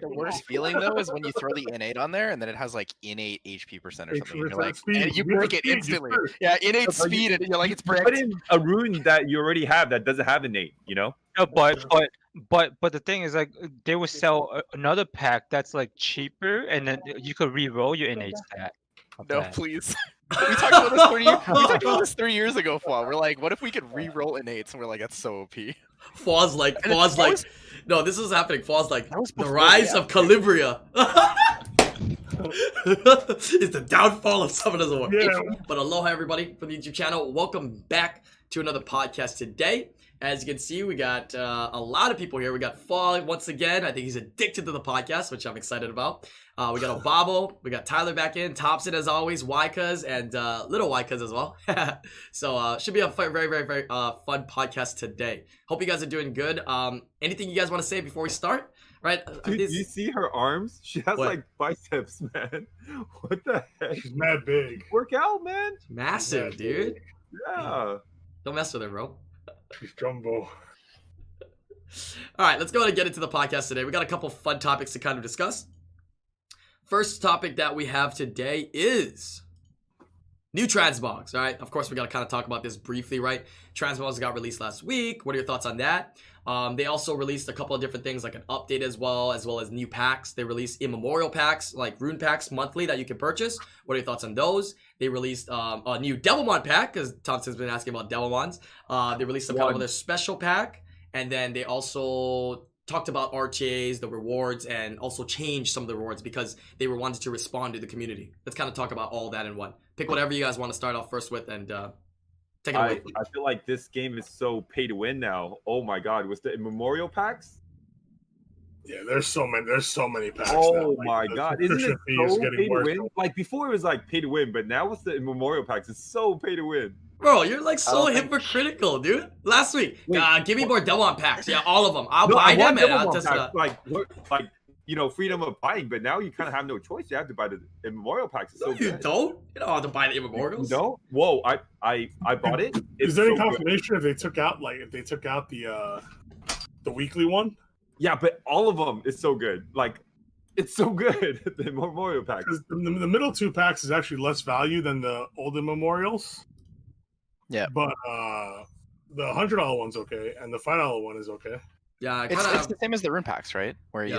The worst feeling though is when you throw the innate on there and then it has like innate HP percent or something. And you're like, speed. and you break it instantly. Yeah, innate speed, and you're like, it's bricked. Put in a rune that you already have that doesn't have innate, you know? No, but the thing is, like, they would sell another pack that's like cheaper, and then you could re-roll your innate stat. No, please. We talked about this 3 years. We talked about this 3 years ago, Flaw. We're like, what if we could re-roll innates? And we're like, that's so OP. Faw's like, no, this is happening. Faw's like, the before, rise of Calibria. It's the downfall of Summoners of War. Yeah. But aloha, everybody, from the YouTube channel. Welcome back to another podcast today. As you can see, we got a lot of people here. We got Faw once again. I think he's addicted to the podcast, which I'm excited about. We got Obabo. We got Tyler back in. Thompson, as always. Ycuz and little Ycuz as well. So should be a very, very, very fun podcast today. Hope you guys are doing good. Anything you guys want to say before we start? Right? Dude, you see her arms? She has like biceps, man. What the heck? She's mad big. Work out, man. Massive, dude. Yeah. Don't mess with her, bro. She's jumbo. All right, let's go ahead and get into the podcast today. We got a couple fun topics to kind of discuss. First topic that we have today is new transmogs. All right, of course, we got to kind of talk about this briefly, right? Transmogs got released last week. What are your thoughts on that? They also released a couple of different things, like an update as well as new packs. They released Immemorial packs, like rune packs monthly that you can purchase. What are your thoughts on those? They released a new Devilmon pack, because Thompson's been asking about Devilmons. They released a couple of their special pack, and then they also talked about RTAs, the rewards, and also changed some of the rewards because they were wanted to respond to the community. Let's kind of talk about all that in one. Pick whatever you guys want to start off first with, and take it away. I feel like this game is so pay to win now. Oh my god, was the Immemorial packs? Yeah, there's so many packs. Oh now. my god, isn't it so pay to win? Like before it was like pay to win, but now with the Immemorial packs, it's so pay to win. Bro, you're like so hypocritical, dude. Last week, give me more Devilmon packs. Yeah, all of them. I'll buy them and I'll just like you know, freedom of buying, but now you kind of have no choice. You have to buy the Immemorial packs. It's so you good. don't? You don't have to buy the Immemorials. No? Whoa, I bought it. Is there any confirmation if they took out the weekly one? Yeah, but all of them is so good. Like, it's so good. The Immemorial packs. The middle two packs is actually less value than the old Immemorials. Yeah, but the $100 one's okay, and the $5 one is okay. Yeah, it's the same as the rune packs, right? Where you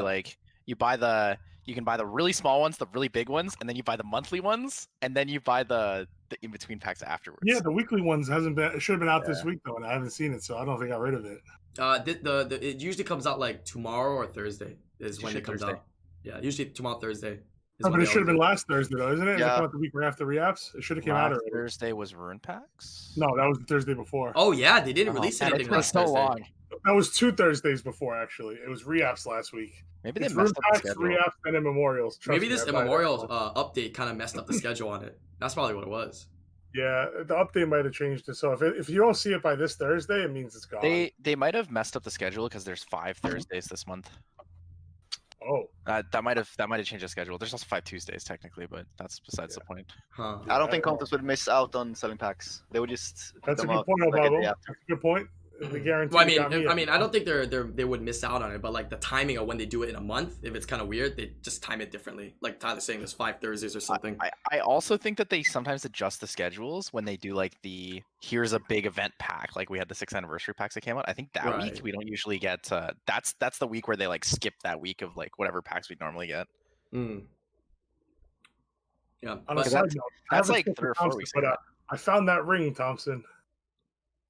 can buy the really small ones, the really big ones, and then you buy the monthly ones, and then you buy the in between packs afterwards. Yeah, the weekly ones it should have been out this week though, and I haven't seen it, so I don't think I got rid of it. It usually comes out like tomorrow or Thursday is when it comes out. Yeah, usually tomorrow, Thursday. Oh, but it should have been last Thursday though, isn't it? Yeah. Like the week right after re-apps. It should have came out already. Thursday was rune packs. No, that was the Thursday before. Oh yeah, they didn't release anything last Thursday. Long. That was 2 Thursdays before actually. It was re-apps last week. Maybe they messed up the schedule. Re-apps and Immemorials. Maybe this Immemorial update kind of messed up the schedule on it. That's probably what it was. Yeah, the update might have changed it. So if you don't see it by this Thursday, it means it's gone. They might have messed up the schedule because there's 5 Thursdays this month. Oh, that might have changed the schedule. There's also 5 Tuesdays technically, but that's besides the point. Huh. I don't think Contests would miss out on selling packs. They would just. That's a good point, Obabo. That's a good point. The guarantee. Well, I mean, I don't think they would miss out on it, but like the timing of when they do it in a month, if it's kind of weird, they just time it differently. Like Tyler's saying, there's 5 Thursdays or something. I also think that they sometimes adjust the schedules when they do like here's a big event pack, like we had the 6th anniversary packs that came out. I think that week we don't usually get. That's the week where they like skip that week of like whatever packs we'd normally get. Mm. Yeah, that's like 3 or 4 weeks ago. I found that ring, Thompson.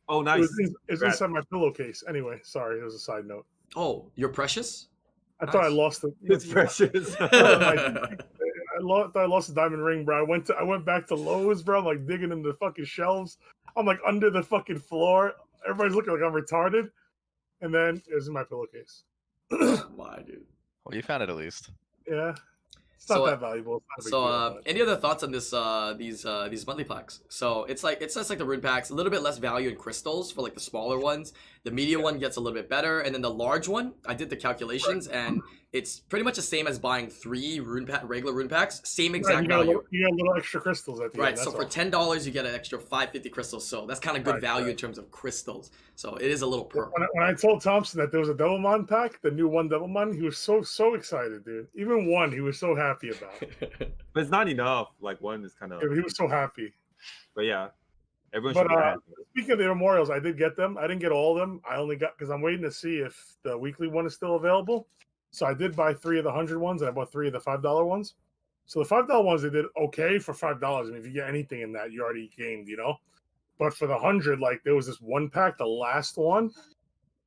Oh, nice. It's inside my pillowcase. Anyway, sorry, it was a side note. Oh, you're precious? I thought I lost it. It's precious. I lost the diamond ring, bro. I went back to Lowe's, bro. I'm like digging in the fucking shelves. I'm like under the fucking floor. Everybody's looking like I'm retarded. And then it was in my pillowcase. Why, dude? Well, you found it at least. Yeah. It's not that valuable. Any other thoughts on this? These monthly packs. So it's just like the rune packs, a little bit less value in crystals for like the smaller ones. The medium one gets a little bit better, and then the large one, I did the calculations, and it's pretty much the same as buying 3 regular rune packs. Same exact value. You got a little extra crystals at the end. Right, so for $10, you get an extra 550 crystals. So that's kind of good value in terms of crystals. So it is a little perk. When I told Thompson that there was a Devilmon pack, the new one Devilmon, he was so excited, dude. Even one, he was so happy about it. But it's not enough. Like one is kind of. He was so happy. But yeah, everyone should. But speaking of the Immemorials, I did get them. I didn't get all of them. I only got because I'm waiting to see if the weekly one is still available. So I did buy 3 of the 100 ones, and I bought 3 of the $5 ones. So the $5 ones, they did okay for $5. I mean, if you get anything in that, you already gained, you know. But for the 100, like there was this one pack, the last one,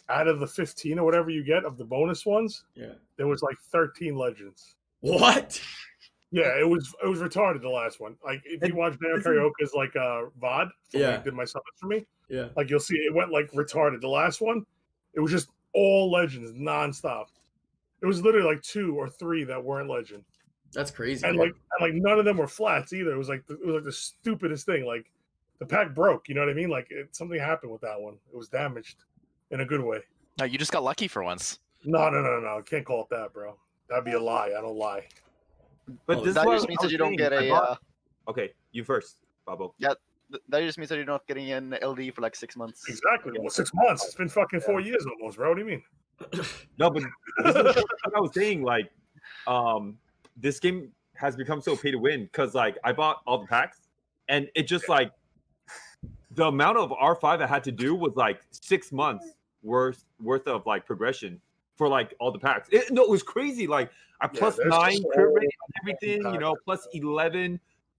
out of the 15 or whatever you get of the bonus ones, there was like 13 legends. What? Yeah, it was retarded, the last one. Like if you watch Dan Karaoke's like VOD, when he did my summons for me, like you'll see it went like retarded. The last one, it was just all legends nonstop. It was literally like 2 or 3 that weren't legend. That's crazy. And like none of them were flats either. It was like the stupidest thing. Like the pack broke. You know what I mean? Like something happened with that one. It was damaged in a good way. No, you just got lucky for once. No. Can't call it that, bro. That'd be a lie. I don't lie. But this that just means that you don't get a. Okay, you first, Babo. Yeah, that just means that you're not getting an LD for like 6 months. Exactly. Well, 6 months. It's been fucking 4 years almost, bro. What do you mean? No, but this is what I was saying. Like, this game has become so pay to win because like I bought all the packs, and it just like the amount of R5 I had to do was like 6 months worth of like progression for like all the packs. It was crazy. Like I plus 9 crit rate on everything, you know, plus 11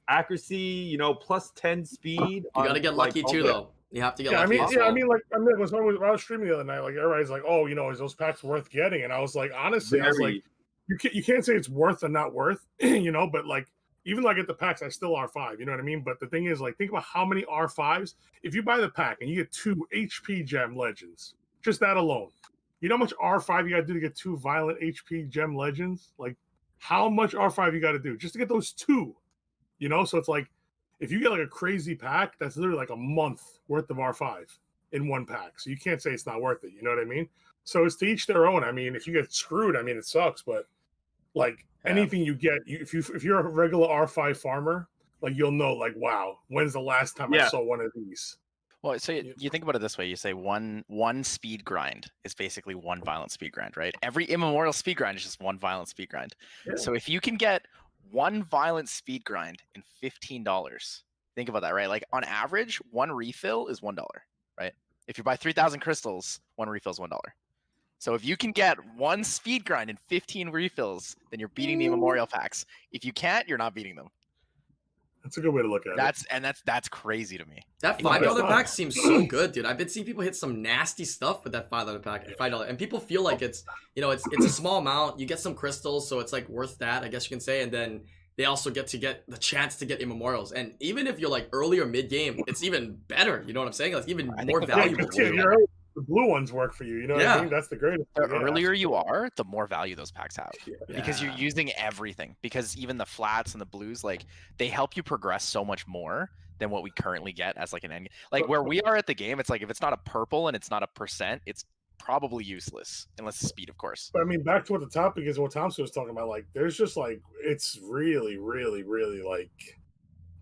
accuracy, you know, plus 10 speed. You gotta get lucky too, though. You have to get lucky. I mean, when I was streaming the other night, like everybody's like, "Oh, you know, is those packs worth getting?" And I was like, honestly, I was like, you can't say it's worth or not worth, you know. But like, even though I get the packs, I still R5. You know what I mean? But the thing is, like, think about how many R5s. If you buy the pack and you get 2 HP gem legends, just that alone, you know how much R5 you got to do to get 2 violent HP gem legends? Like, how much R5 you got to do just to get those 2? You know, so it's like, if you get like a crazy pack, that's literally like a month worth of R5 in one pack. So you can't say it's not worth it. You know what I mean? So it's to each their own. I mean, if you get screwed, I mean, it sucks. But like anything you get, if you're a regular R5 farmer, like you'll know, like, wow, when's the last time I saw one of these? Well, so you think about it this way: you say one speed grind is basically 1 violent speed grind, right? Every immemorial speed grind is just 1 violent speed grind. Yeah. So if you can get 1 violent speed grind in $15, think about that, right? Like on average, 1 refill is $1, right? If you buy 3,000 crystals, 1 refill is $1. So if you can get 1 speed grind in 15 refills, then you're beating the immemorial packs. If you can't, you're not beating them. That's a good way to look at it. That's crazy to me. That $5 pack seems so good, dude. I've been seeing people hit some nasty stuff with that $5 pack at $5, and people feel like it's, you know, it's a small amount. You get some crystals, so it's like worth that, I guess you can say, and then they also get the chance to get immemorials. And even if you're like early or mid game, it's even better. You know what I'm saying? Like even more valuable. The blue ones work for you. You know what I mean? That's the greatest. The earlier you are, the more value those packs have. Because you're using everything. Because even the flats and the blues, like they help you progress so much more than what we currently get as like an end. Like where we are at the game, it's like if it's not a purple and it's not a percent, it's probably useless unless it's speed, of course. But I mean, back to what the topic is, what Thompson was talking about. Like, there's just like it's really, really, really like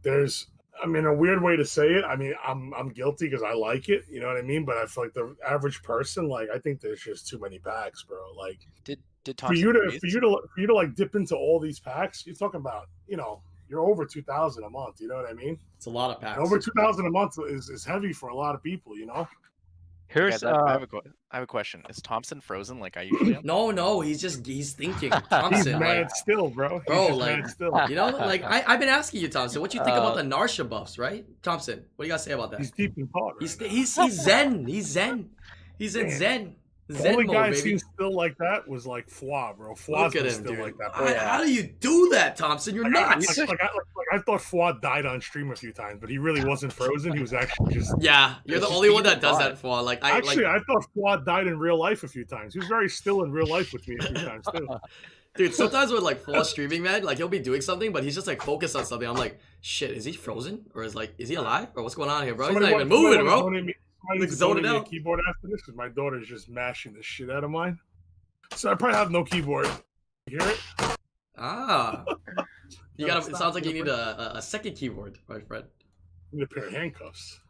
there's. I mean, a weird way to say it. I mean, I'm guilty because I like it. You know what I mean? But I feel like the average person, like, I think there's just too many packs, bro. Like, did for you to like dip into all these packs, you're talking about, you know, you're over 2,000 a month. You know what I mean? It's a lot of packs. And over 2,000 a month is heavy for a lot of people. You know. Here's I have a question. Is Thompson frozen like I usually am? No, he's thinking. Thompson, he's mad still, bro. Like, you know, like I've been asking you, Thompson, what you think about the Narsha buffs, right? Thompson, what do you gotta say about that? He's deep in thought. Right he's zen. He's in zen. The only mode, guy baby. Seems still like that was like Fwa, bro. Fwa's still dude. like that. How do you do that, Thompson? You're nuts. I thought Fwa died on stream a few times, but he really wasn't frozen. He was actually just. Yeah, you're the only one that does that, Fwa. Like, I thought Fwa died in real life a few times. He was very still in real life with me a few times too. Dude, sometimes with like Fwa streaming, man, like he'll be doing something, but he's just like focused on something. I'm like, shit, is he frozen or is he alive or what's going on here, bro? He's not even moving, bro. probably need to zone it donate me a out. keyboard after this because my daughter's just mashing the shit out of mine. So I probably have no keyboard. You hear it? Ah. You No, gotta. it's It not. sounds like you need a second keyboard, my friend. I need a pair of handcuffs.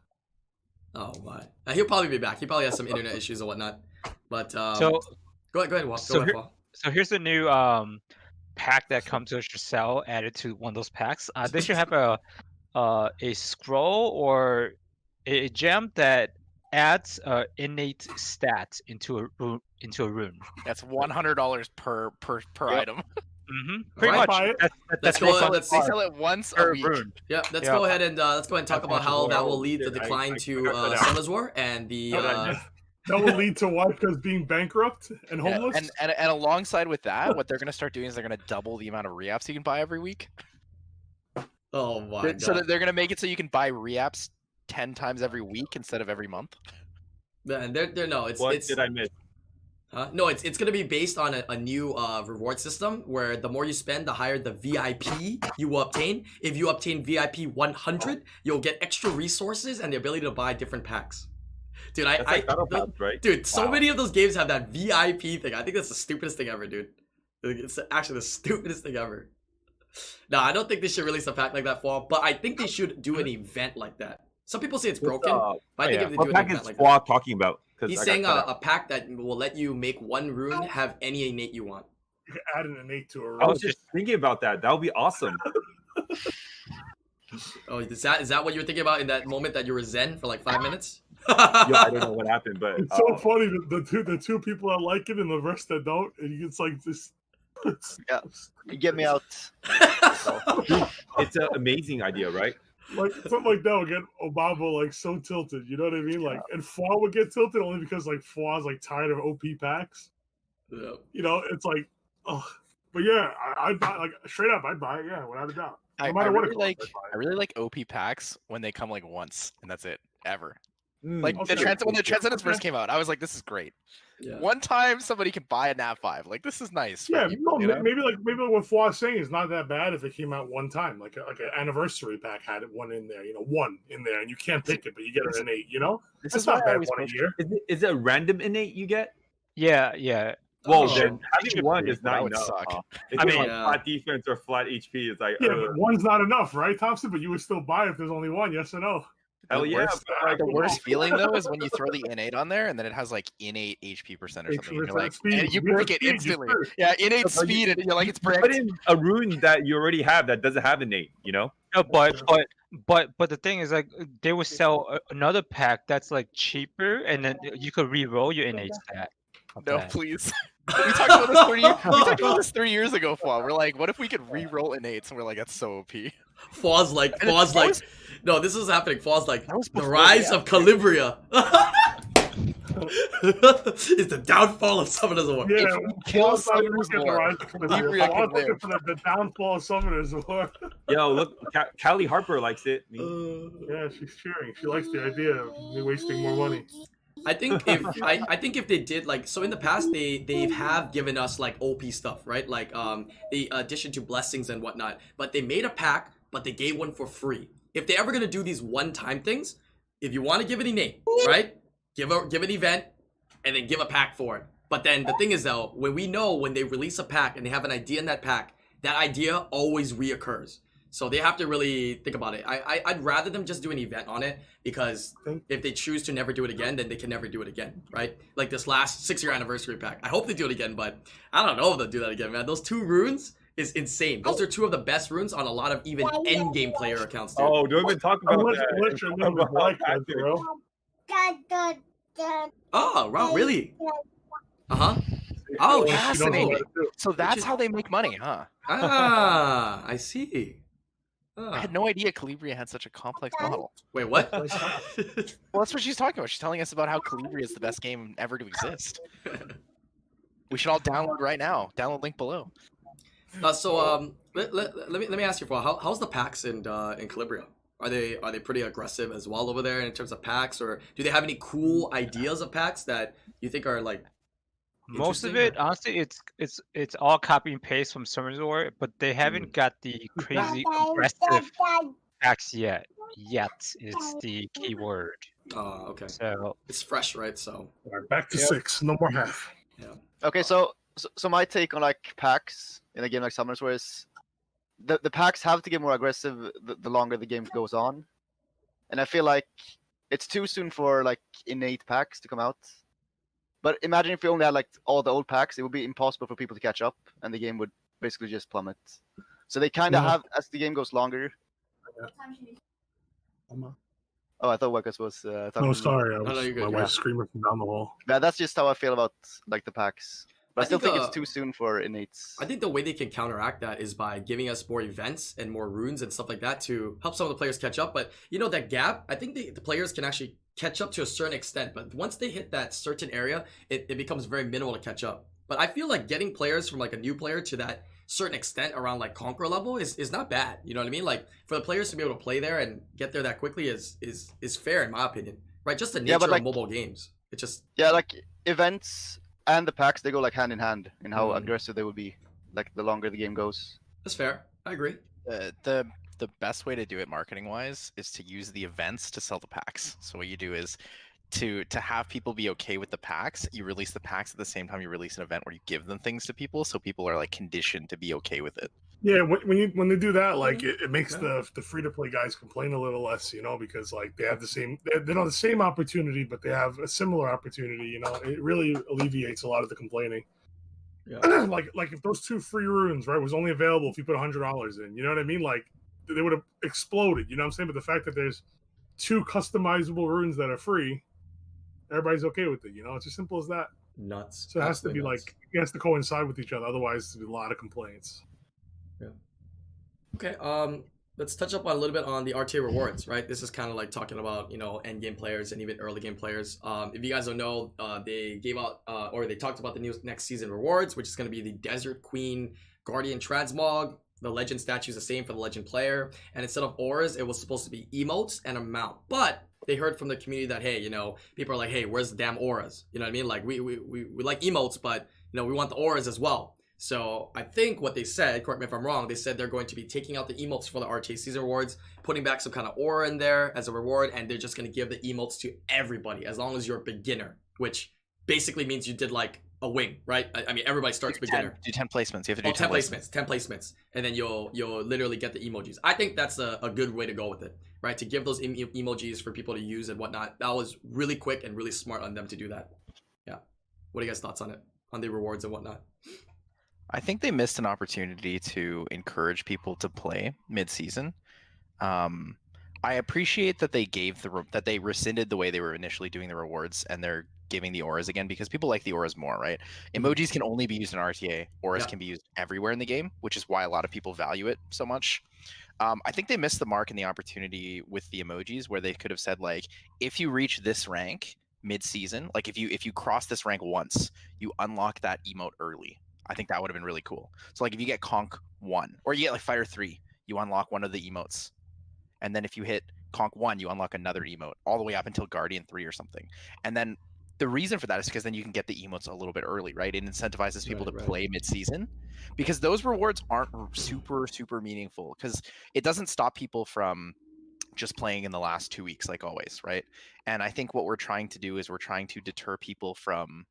Oh my. He'll probably be back. He probably has some internet issues or whatnot. But So go ahead, Walt. so Go ahead, here- Paul. so here's the new pack that comes with your cell added to one of those packs. They should have a scroll or a gem that adds innate stats into a rune. That's $100 per item. Pretty Alright. much. Buy it. Let's That's go. based on Let's They sell it once a per week. rune. Yeah, let's Yeah. go ahead and talk about how that will lead the Shit, decline I to got that out. Summer's War and the That will lead to what? Because being bankrupt and Yeah, homeless. and alongside with that, what they're gonna start doing is they're gonna double the amount of re-apps you can buy every week. oh my god. So that they're gonna make it so you can buy re-apps 10 times every week instead of every month. Man, they're no, it's What it's did I miss? no, it's gonna be based on a new reward system where the more you spend, the higher the VIP you will obtain. If you obtain VIP 100, you'll get extra resources and the ability to buy different packs. Dude, That's like Battle the- Pass, right? dude, so Wow. many of those games have that VIP thing. I think that's the stupidest thing ever, dude. It's actually the stupidest thing ever. No, I don't think they should release a pack like that for, but I think they should do an event like that. Some people say it's broken, but I think if they do What an pack event is like Squad that. talking about? 'Cause He's I got saying cut out. a pack that will let you make one rune have any innate you want. You can add an innate to a I room. was just thinking about that. That would be awesome. Oh, is that what you were thinking about in that moment that you were zen for like 5 minutes? Yeah, I don't know what happened, but It's so funny the two people that like it and the rest that don't, and it's like this. Yeah. Get me out. it's an amazing idea, right? Like something like that would get Obama like so tilted. You know what I mean? Like, and Fwa would get tilted only because like Fwa's like tired of OP packs. Yeah. You know, it's like, oh, but yeah, I'd buy like straight up. I'd buy it. Yeah, without a doubt. No I matter what it really costs, I really like OP packs when they come like once and that's it ever. Mm, Like Okay. when the Transcendence Okay. first came out, I was like, this is great. Yeah. One time somebody can buy a Nat 5. Like this is nice. for Yeah, people, no, you know? maybe what Fwa's saying is not that bad if it came out one time, like an anniversary pack had one in there, one in there, and you can't pick it, but you get an innate, This That's is not why I bad always one a push year. Is it a random innate you get? Yeah. Well, Oh. then should having one be, is but not that would enough. suck. Huh? If I it's mean, like flat defense or flat HP, it's like, Yeah, but one's not enough, right, Thompson? But you would still buy if there's only one, yes or no? hell The yeah. worst- but, like, The worst feeling though is when you throw the innate on there and then it has like innate HP percent or something. And you're 8% like, speed. and you Yeah, break it speed, you instantly. first. Yeah, innate But you- speed, and you're like, it's you put bricked. in a rune that you already have that doesn't have innate, you know? No, but the thing is like they will sell another pack that's like cheaper, and then you could re-roll your innate stat. of No, that. please. We talked about this 3 years. We talked about this 3 years ago. Flaw. We're like, what if we could re-roll innates? And we're like, that's so OP. Faw's like, And that was- no, this is happening. Faw's like, That was the before rise the of Calibria is the downfall of Summoners War. Yeah, If we kill Fwa's not Summoners looking at the War, rise of Calibria. Calibria Fwa's can looking live. for the downfall of Summoners War. Yo, look, Callie Harper likes it. Yeah, she's cheering. She likes the idea of me wasting more money. I think if they did like so in the past they have given us like OP stuff, right? Like the addition to blessings and whatnot. But they made a pack, but they gave one for free. If they're ever gonna do these one-time things, if you want to give it innate, right? Give an event and then give a pack for it. But then the thing is though, when they release a pack and they have an idea in that pack, that idea always reoccurs. So they have to really think about it. I'd rather them just do an event on it, because if they choose to never do it again, then they can never do it again, right? Like this last 6-year anniversary pack. I hope they do it again, but I don't know if they'll do that again, man. Those 2 runes is insane. Those are 2 of the best runes on a lot of even endgame player accounts, dude. Oh, don't even talk about Unless that. your name is like that, bro. Oh, wow, really? Uh-huh. Oh, She don't know fascinating. what to do. So that's how they make money, huh? ah, I see. I Ah. had no idea Calibria had such a complex model. Wait, what? Well, that's what she's talking about. She's telling us about how Calibria is the best game ever to exist. We should all download right now. Download link below. So let me ask you, for how's the packs in Calibria? Are they pretty aggressive as well over there in terms of packs, or do they have any cool ideas of packs that you think are like Most of interesting, it, honestly, it's all copy and paste from Summoners War, but they haven't got the crazy aggressive packs yet. Yet is the key word. Okay. So It's fresh, right? So All right, back to Yep. 6. No more half. Okay, so my take on like packs in a game like Summers was the packs have to get more aggressive the longer the game goes on, and I feel like it's too soon for like innate packs to come out. But imagine if we only had like all the old packs, it would be impossible for people to catch up, and the game would basically just plummet. So they kind of No. have, as the game goes longer. Oh, I thought Wakas was. Oh, sorry. I no, was, you're good, my yeah. wife's screaming from down the hall. Yeah, that's just how I feel about like the packs. But I still think, think it's too soon for innates. I think the way they can counteract that is by giving us more events and more runes and stuff like that to help some of the players catch up. But you know that gap, I think the players can actually catch up to a certain extent. But once they hit that certain area, it becomes very minimal to catch up. But I feel like getting players from like a new player to that certain extent around like Conqueror level is not bad. You know what I mean? Like for the players to be able to play there and get there that quickly is fair in my opinion. Right? Just the nature but, like, of mobile games. It just Yeah, like events and the packs, they go like hand in hand in how aggressive they will be. Like the longer the game goes. that's fair. I agree. The best way to do it marketing wise is to use the events to sell the packs. So what you do is to have people be okay with the packs, you release the packs at the same time you release an event where you give them things to people, so people are like conditioned to be okay with it. Yeah, when they do that, like it makes the free to play guys complain a little less, because like they have the same they don't have the same opportunity, but they have a similar opportunity. It really alleviates a lot of the complaining. Yeah. like if those 2 free runes, right, was only available if you put $100 in, you know what I mean? Like they would have exploded. You know what I'm saying? But the fact that there's 2 customizable runes that are free, everybody's okay with it. It's as simple as that. Nuts. So it has to be Absolutely nuts. like it has to coincide with each other. Otherwise, there's a lot of complaints. Okay, let's touch up on a little bit on the RTA rewards, right? This is kind of like talking about, end game players and even early game players. If you guys don't know, they gave out, or they talked about the new next season rewards, which is going to be the Desert Queen Guardian Transmog. The legend statue is the same for the legend player. And instead of auras, it was supposed to be emotes and a mount. But they heard from the community that, hey, people are like, hey, where's the damn auras? You know what I mean? Like, we like emotes, but, we want the auras as well. So I think what they said, correct me if I'm wrong, they said they're going to be taking out the emotes for the RTA season rewards, putting back some kind of aura in there as a reward, and they're just going to give the emotes to everybody as long as you're a beginner, which basically means you did like a wing, right? I mean, everybody starts beginner. Do 10 placements. You have to do 10 placements. 10 placements. And then you'll literally get the emojis. I think that's a good way to go with it, right? To give those emojis for people to use and whatnot. That was really quick and really smart on them to do that. Yeah. What are you guys' thoughts on it? On the rewards and whatnot? I think they missed an opportunity to encourage people to play mid-season. I appreciate that they gave that they rescinded the way they were initially doing the rewards, and they're giving the auras again because people like the auras more, right? Emojis can only be used in RTA. Auras can be used everywhere in the game, which is why a lot of people value it so much. I think they missed the mark in the opportunity with the emojis, where they could have said like, if you reach this rank mid-season, like if you cross this rank once, you unlock that emote early. I think that would have been really cool. So like if you get Conk 1 or you get like Fighter 3, you unlock one of the emotes. And then if you hit Conk 1, you unlock another emote all the way up until Guardian 3 or something. And then the reason for that is because then you can get the emotes a little bit early, right? It incentivizes people to play mid-season because those rewards aren't super, super meaningful because it doesn't stop people from just playing in the last 2 weeks like always, right? And I think what we're trying to do is we're trying to deter people from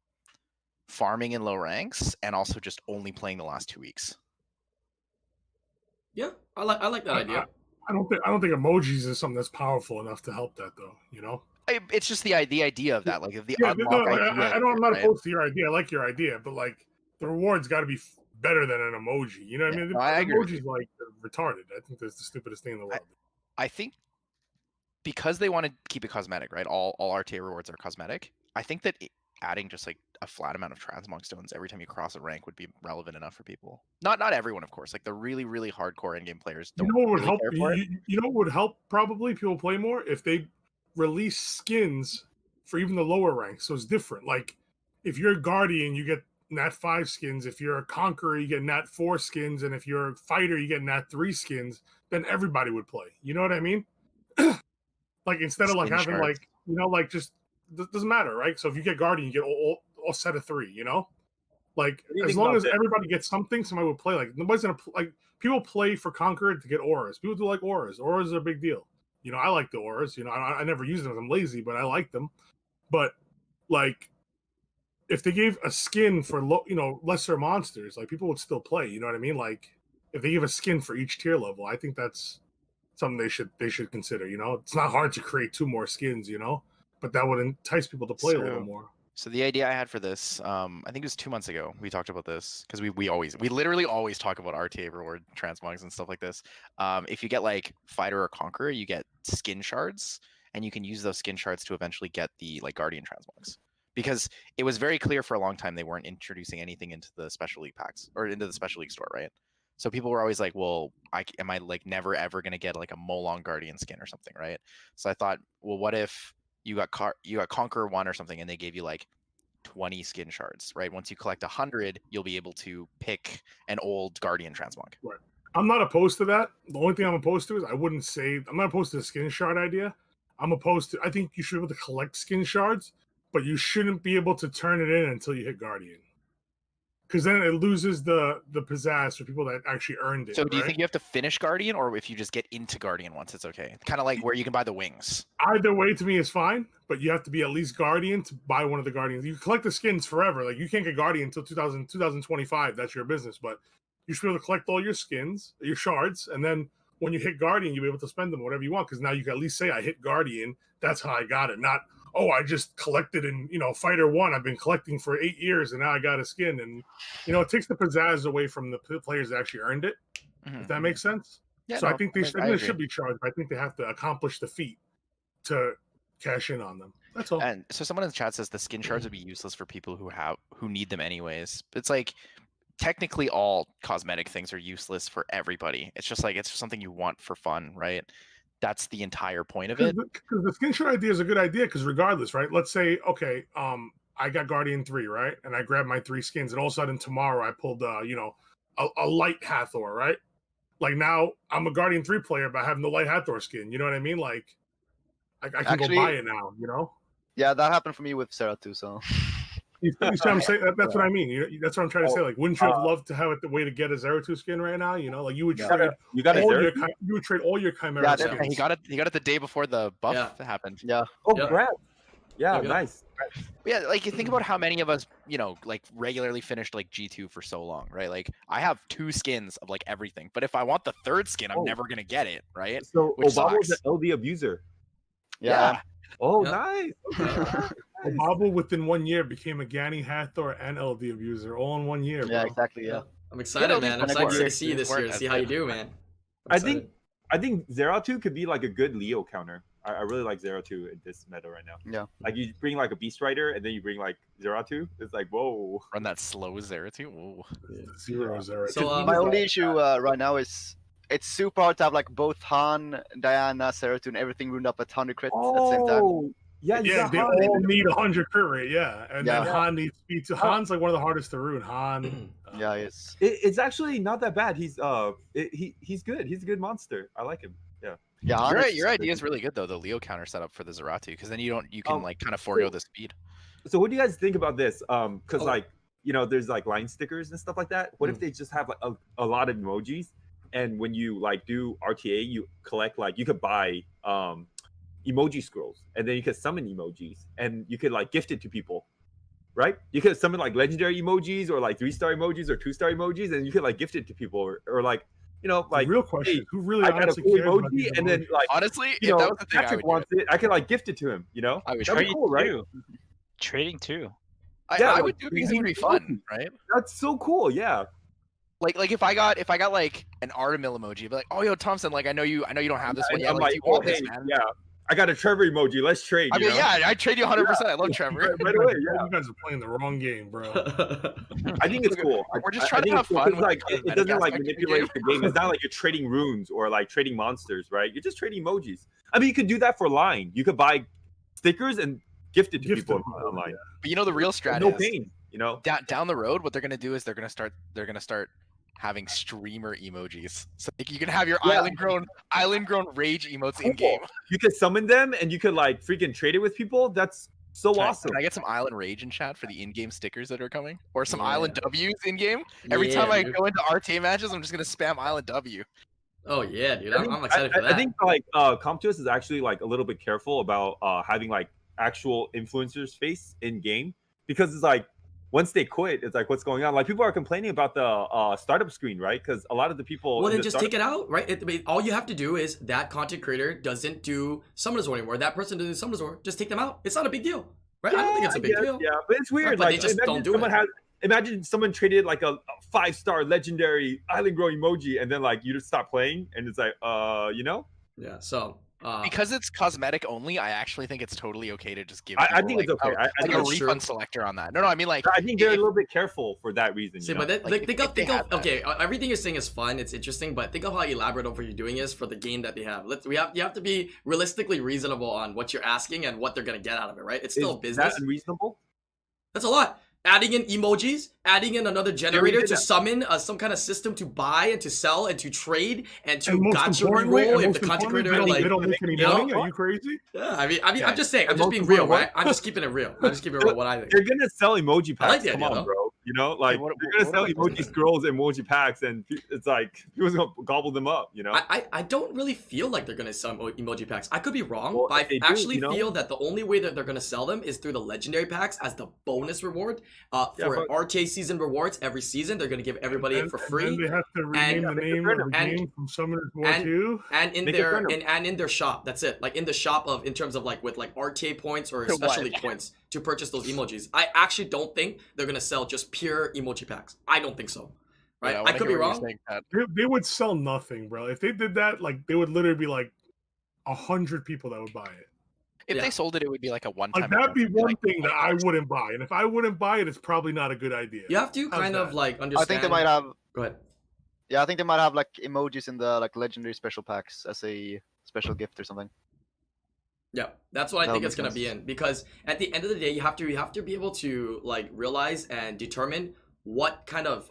farming in low ranks and also just only playing the last 2 weeks. Yeah, I like that idea. I don't think emojis is something that's powerful enough to help that though. It's just the idea of that, like if the I'm not right? opposed to your idea. I like your idea, but like the reward's got to be better than an emoji. You know what I mean? I agree. Emoji's like retarded. I think that's the stupidest thing in the world. I think because they want to keep it cosmetic, right? All RTA rewards are cosmetic. I think that adding just like a flat amount of transmog stones every time you cross a rank would be relevant enough for people. Not everyone, of course. Like the really, really hardcore endgame players don't. You know what would help? care for it. You know what would help? Probably people play more if they release skins for even the lower ranks. So it's different. Like if you're a Guardian, you get Nat 5 skins. If you're a Conqueror, you get Nat 4 skins. And if you're a Fighter, you get Nat 3 skins. Then everybody would play. You know what I mean? Like instead of like Skin having shards. like like just doesn't matter, right? So if you get Guardian, you get all set of 3. Like as long as everybody gets something, somebody would play. Like nobody's gonna like people play for Conqueror to get auras. People do like auras. Auras are a big deal. You know, I like the auras. You know, I never use them. I'm lazy, but I like them. But like, if they gave a skin for lesser monsters, like people would still play. You know what I mean? Like, if they give a skin for each tier level, I think that's something they should consider. You know, it's not hard to create 2 more skins. You know, but that would entice people to play a little more. So the idea I had for this, I think it was 2 months ago, we talked about this because we literally always talk about RTA reward transmogs and stuff like this. If you get like Fighter or Conqueror, you get skin shards, and you can use those skin shards to eventually get the like Guardian transmogs. Because it was very clear for a long time they weren't introducing anything into the Special League packs or into the Special League store, right? So people were always like, well, am I like never ever gonna get like a Molong Guardian skin or something, right? So I thought, well, what if you got Conqueror 1 or something, and they gave you like 20 skin shards, right? Once you collect 100, you'll be able to pick an old Guardian transmog. Right. I'm not opposed to that. The only thing I'm opposed to is I'm not opposed to the skin shard idea. I'm opposed to. I think you should be able to collect skin shards, but you shouldn't be able to turn it in until you hit Guardian. Because then it loses the pizzazz for people that actually earned it. So do you think you have to finish Guardian, or if you just get into Guardian once, it's okay? Kind of like where you can buy the wings. Either way to me is fine, but you have to be at least Guardian to buy one of the Guardians. You collect the skins forever. Like, you can't get Guardian until 2025. That's your business. But you should be able to collect all your skins, your shards, and then when you hit Guardian, you'll be able to spend them whatever you want, because now you can at least say, I hit Guardian. That's how I got it. Not, oh, I just collected in, Fighter 1. I've been collecting for 8 years, and now I got a skin. And, it takes the pizzazz away from the players that actually earned it, if that makes sense. Yeah, so I think they should be charged, but I think they have to accomplish the feat to cash in on them. That's all. And so someone in the chat says the skin shards would be useless for people who need them anyways. It's like, technically all cosmetic things are useless for everybody. It's just something you want for fun, right? That's the entire point of it. Because the skin shard idea is a good idea, because regardless, right? Let's say, okay, I got Guardian 3, right? And I grabbed my 3 skins, and all of a sudden tomorrow I pulled, a light Hathor, right? Like, now I'm a Guardian 3 player, but I have no light Hathor skin. You know what I mean? Like, I can actually go buy it now, Yeah, that happened for me with Sarah too, so... You see what I'm saying? That's what I mean. That's what I'm trying to say. Like, wouldn't you have loved to have it the way to get a Zeratul skin right now? Like, you would trade all your Chimera skins. He got it the day before the buff happened. Yeah. Oh, crap. Yeah, nice. Yeah, like, you think about how many of us, like, regularly finished like G2 for so long, right? Like, I have 2 skins of like everything, but if I want the 3rd skin, I'm never gonna get it, right? So Obabo's an LD abuser. Yeah. Oh, nice. Obabo within 1 year became a Gani Hathor and LD abuser all in 1 year. Yeah, bro. exactly. Yeah. I'm excited, man. I'm excited to see you this year, to see how you do, man. I think Zeratul could be like a good Leo counter. I really like Zeratul in this meta right now. Yeah. Like, you bring like a Beast Rider, and then you bring like Zeratul. It's like, whoa. Run that slow Zeratul. Whoa. Zero Zeratul. So my only issue right now is it's super hard to have like both Han, Diana, Zeratul, and everything runed up at 100 crits at the same time. Yeah, they all need 100 crit rate, and then Han needs speed too. Han's like one of the hardest to ruin. Han. It's actually not that bad. He's good. He's a good monster. I like him. Yeah. Your idea is really good though, the Leo counter setup for the Zeratul, because then you can like kind of forego the speed. So what do you guys think about this? Because like, there's like line stickers and stuff like that. What if they just have like a lot of emojis, and when you like do RTA, you collect, like, you could buy emoji scrolls, and then you could summon emojis, and you could like gift it to people, right? You could summon like legendary emojis, or like 3-star emojis, or 2-star emojis, and you could like gift it to people, or like, like, the real question, who really I got a honestly cool cares about emoji, these and then emojis? like, honestly, if that was the thing, Patrick wants it, I could like gift it to him. I would That'd be cool, right? Trading too. I would do it because it would be fun, right? That's so cool. Yeah. Like if I got like an Artemil emoji, I'd be like, oh, yo, Thompson, like, I know you don't have this one yet. I'm like, do you want this, hey, man? yeah, I got a Trevor emoji. Let's trade. I mean, I'd trade you 100%. I love Trevor. Right away, You guys are playing the wrong game, bro. I think it's cool. We're just trying to have fun. Like, it doesn't like manipulate the game. It's not like you're trading runes or like trading monsters, right? You're just trading emojis. I mean, you could do that for line. You could buy stickers and gift it to people online. But the real strategy. No pain. Down the road, what they're gonna do is they're gonna start having streamer emojis. So you can have your IslandGrown rage emotes in game. You could summon them, and you could like freaking trade it with people. That's so awesome. Can I get some Island Rage in chat for the in-game stickers that are coming, or some Island W's in game? Every time I go into RTA matches, I'm just gonna spam Island W. Oh yeah, dude. I think- I'm excited for that. I think like Comptus is actually like a little bit careful about having like actual influencers face in game, because it's like once they quit, it's like what's going on. Like people are complaining about the startup screen, right? Because a lot of the people. Well, in then the just startup- take it out, right? I mean, all you have to do is that content creator doesn't do Summoners War anymore. That person doesn't do Summoners War. Just take them out. It's not a big deal, right? I don't think it's a big deal. Yeah, but it's weird. But like they just imagine don't do someone it. imagine someone traded like a 5-star legendary IslandGrown emoji, and then like you just stop playing, and it's like, you know. Yeah. So. Because it's cosmetic only, I actually think it's totally okay to just give. I people, think it's like, okay. I like think a it's true. refund selector on that. No, I mean like. I think they're a if- little bit careful for that reason. See, you know? but Like, think if they of had that. okay. Everything you're saying is fun. It's interesting, but think of how elaborate of what you're doing is for the game that they have. You have to be realistically reasonable on what you're asking and what they're gonna get out of it, right? It's still Is business. that unreasonable? That's a lot. Adding in emojis, adding in another generator did to that. summon some kind of system to buy and to sell and to trade and to And most gotcha importantly, reroll and if most the content importantly, creator like. they don't make any you know? money. Are you crazy? Yeah, I mean, I'm just saying. I'm And just most being real, important, right? I'm just keeping it real. I'm just keeping it real. What I think. You're gonna sell emoji packs. I like the Come idea, on, though. bro. You know, like what you're gonna sell about emoji scrolls, emoji packs, and it's like people's gonna gobble them up. You know. I don't really feel like they're gonna sell emoji packs. I could be wrong, Well, but I they do, actually you know? feel that the only way that they're gonna sell them is through the legendary packs as the bonus reward. For but- RTA season rewards every season, they're gonna give everybody it for And free. then they have to rename the name of the and- game from Summoners War and- 2. And in Make it their random. and in their shop, that's it. Like in the shop of in terms of like with like RTA points or For what? specialty points to purchase those emojis. I actually don't think they're gonna sell just pure emoji packs. I don't think so. Right? Yeah, I wanna could hear be what you're wrong. saying, Pat. They would sell nothing, bro. If they did that, like they would literally be like 100 people that would buy it. If Yeah. they sold it, it would be like a one-time. Like that'd be event. one Like, thing that I wouldn't buy, and if I wouldn't buy it, it's probably not a good idea. You have to How's kind of that? like understand. I think they might have. Go ahead. Yeah, I think they might have like emojis in the like legendary special packs as a special gift or something. Yeah, that's what I That think would it's gonna make be in, because at the end of the day, you have to be able to like realize and determine what kind of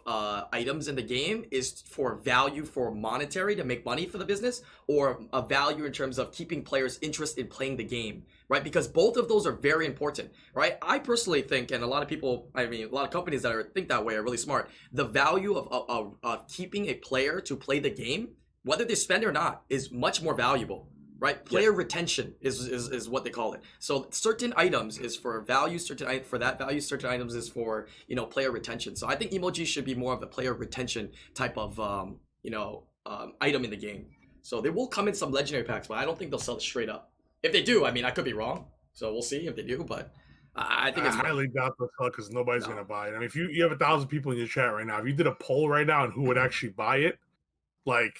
items in the game is for value for monetary to make money for the business, or a value in terms of keeping players' interest in playing the game, right? Because both of those are very important, right? I personally think, and a lot of people, I mean, a lot of companies that think that way are really smart. The value of keeping a player to play the game, whether they spend or not, is much more valuable. Right, player retention is what they call it. So certain items is for value, certain items is for player retention. So I think emojis should be more of a player retention type of item in the game. So they will come in some legendary packs, but I don't think they'll sell it straight up. If they do, I mean, I could be wrong. So we'll see if they do, but I think I it's highly doubt they'll sell because nobody's No. gonna buy it. I mean, if you have 1,000 people in your chat right now, if you did a poll right now on who would actually buy it, like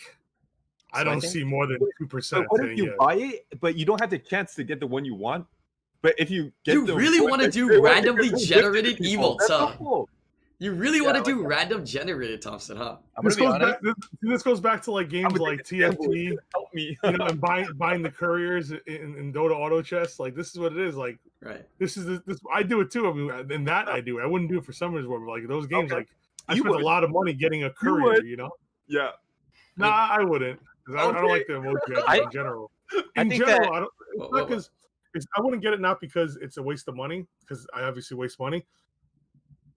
I So I don't think- see more than 2% But what if saying you yes. buy it, but you don't have the chance to get the one you want? But if you get You the really one wanna that do you want, randomly you can give it to generated people. emotes, That's huh? awful. You really Yeah, want I to like do that. random generated, Thompson, huh? I'm This gonna goes be honest. back. This goes back to like games I'm like addicted to TFT, gambling. Help me. and buying the couriers in Dota Auto Chess. Like this is what it is. Like Right. this is this. I do it too. I mean, in that I do it. I wouldn't do it for Summoners War, but like those games, Okay. like I You spent a would. lot of money getting a courier. would. You know. Yeah. Nah, I wouldn't. 'Cause I don't Okay. like the emoji I- in general. I In think general, that- I don't. It's Whoa, not whoa. because I wouldn't get it not because it's a waste of money, because I obviously waste money.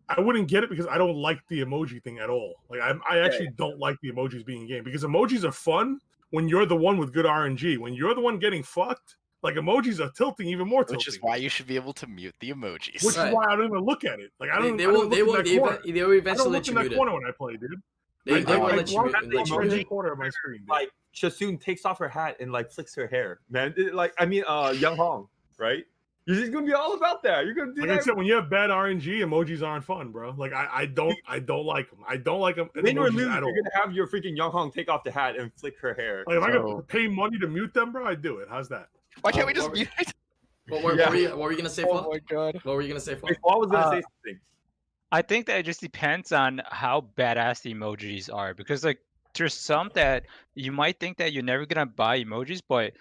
I wouldn't get it because I don't like the emoji thing at all. Like I actually don't like the emojis being in game, because emojis are fun when you're the one with good RNG. When you're the one getting fucked, like emojis are tilting even more tilting. Which is why you should be able to mute the emojis. Which Right. is why I don't even look at it. Like I don't. They I don't will look they in will that they corner. will, they will I eventually don't let look you in that mute it. corner when I play, dude. They Like, will I let you walk mute right let you in mute the it. corner of my screen. Dude. Like Shasun takes off her hat and like flicks her hair, man. Young Hong, right? You're just gonna be all about that. You're gonna do Like I that. said, when you have bad RNG, emojis aren't fun, bro. Like I don't like them. I don't like them Win or emojis lose, at you're all. gonna have your freaking Young Hong take off the hat and flick her hair. Like if I So- could pay money to mute them, bro, I'd do it. How's that? Why can't we just What- mute it? What Yeah. were you gonna say, Oh Flo? my god. What were you gonna say, Flo? Wait, I was gonna Uh, say something. I think that it just depends on how badass the emojis are, because like there's some that you might think that you're never gonna buy emojis, but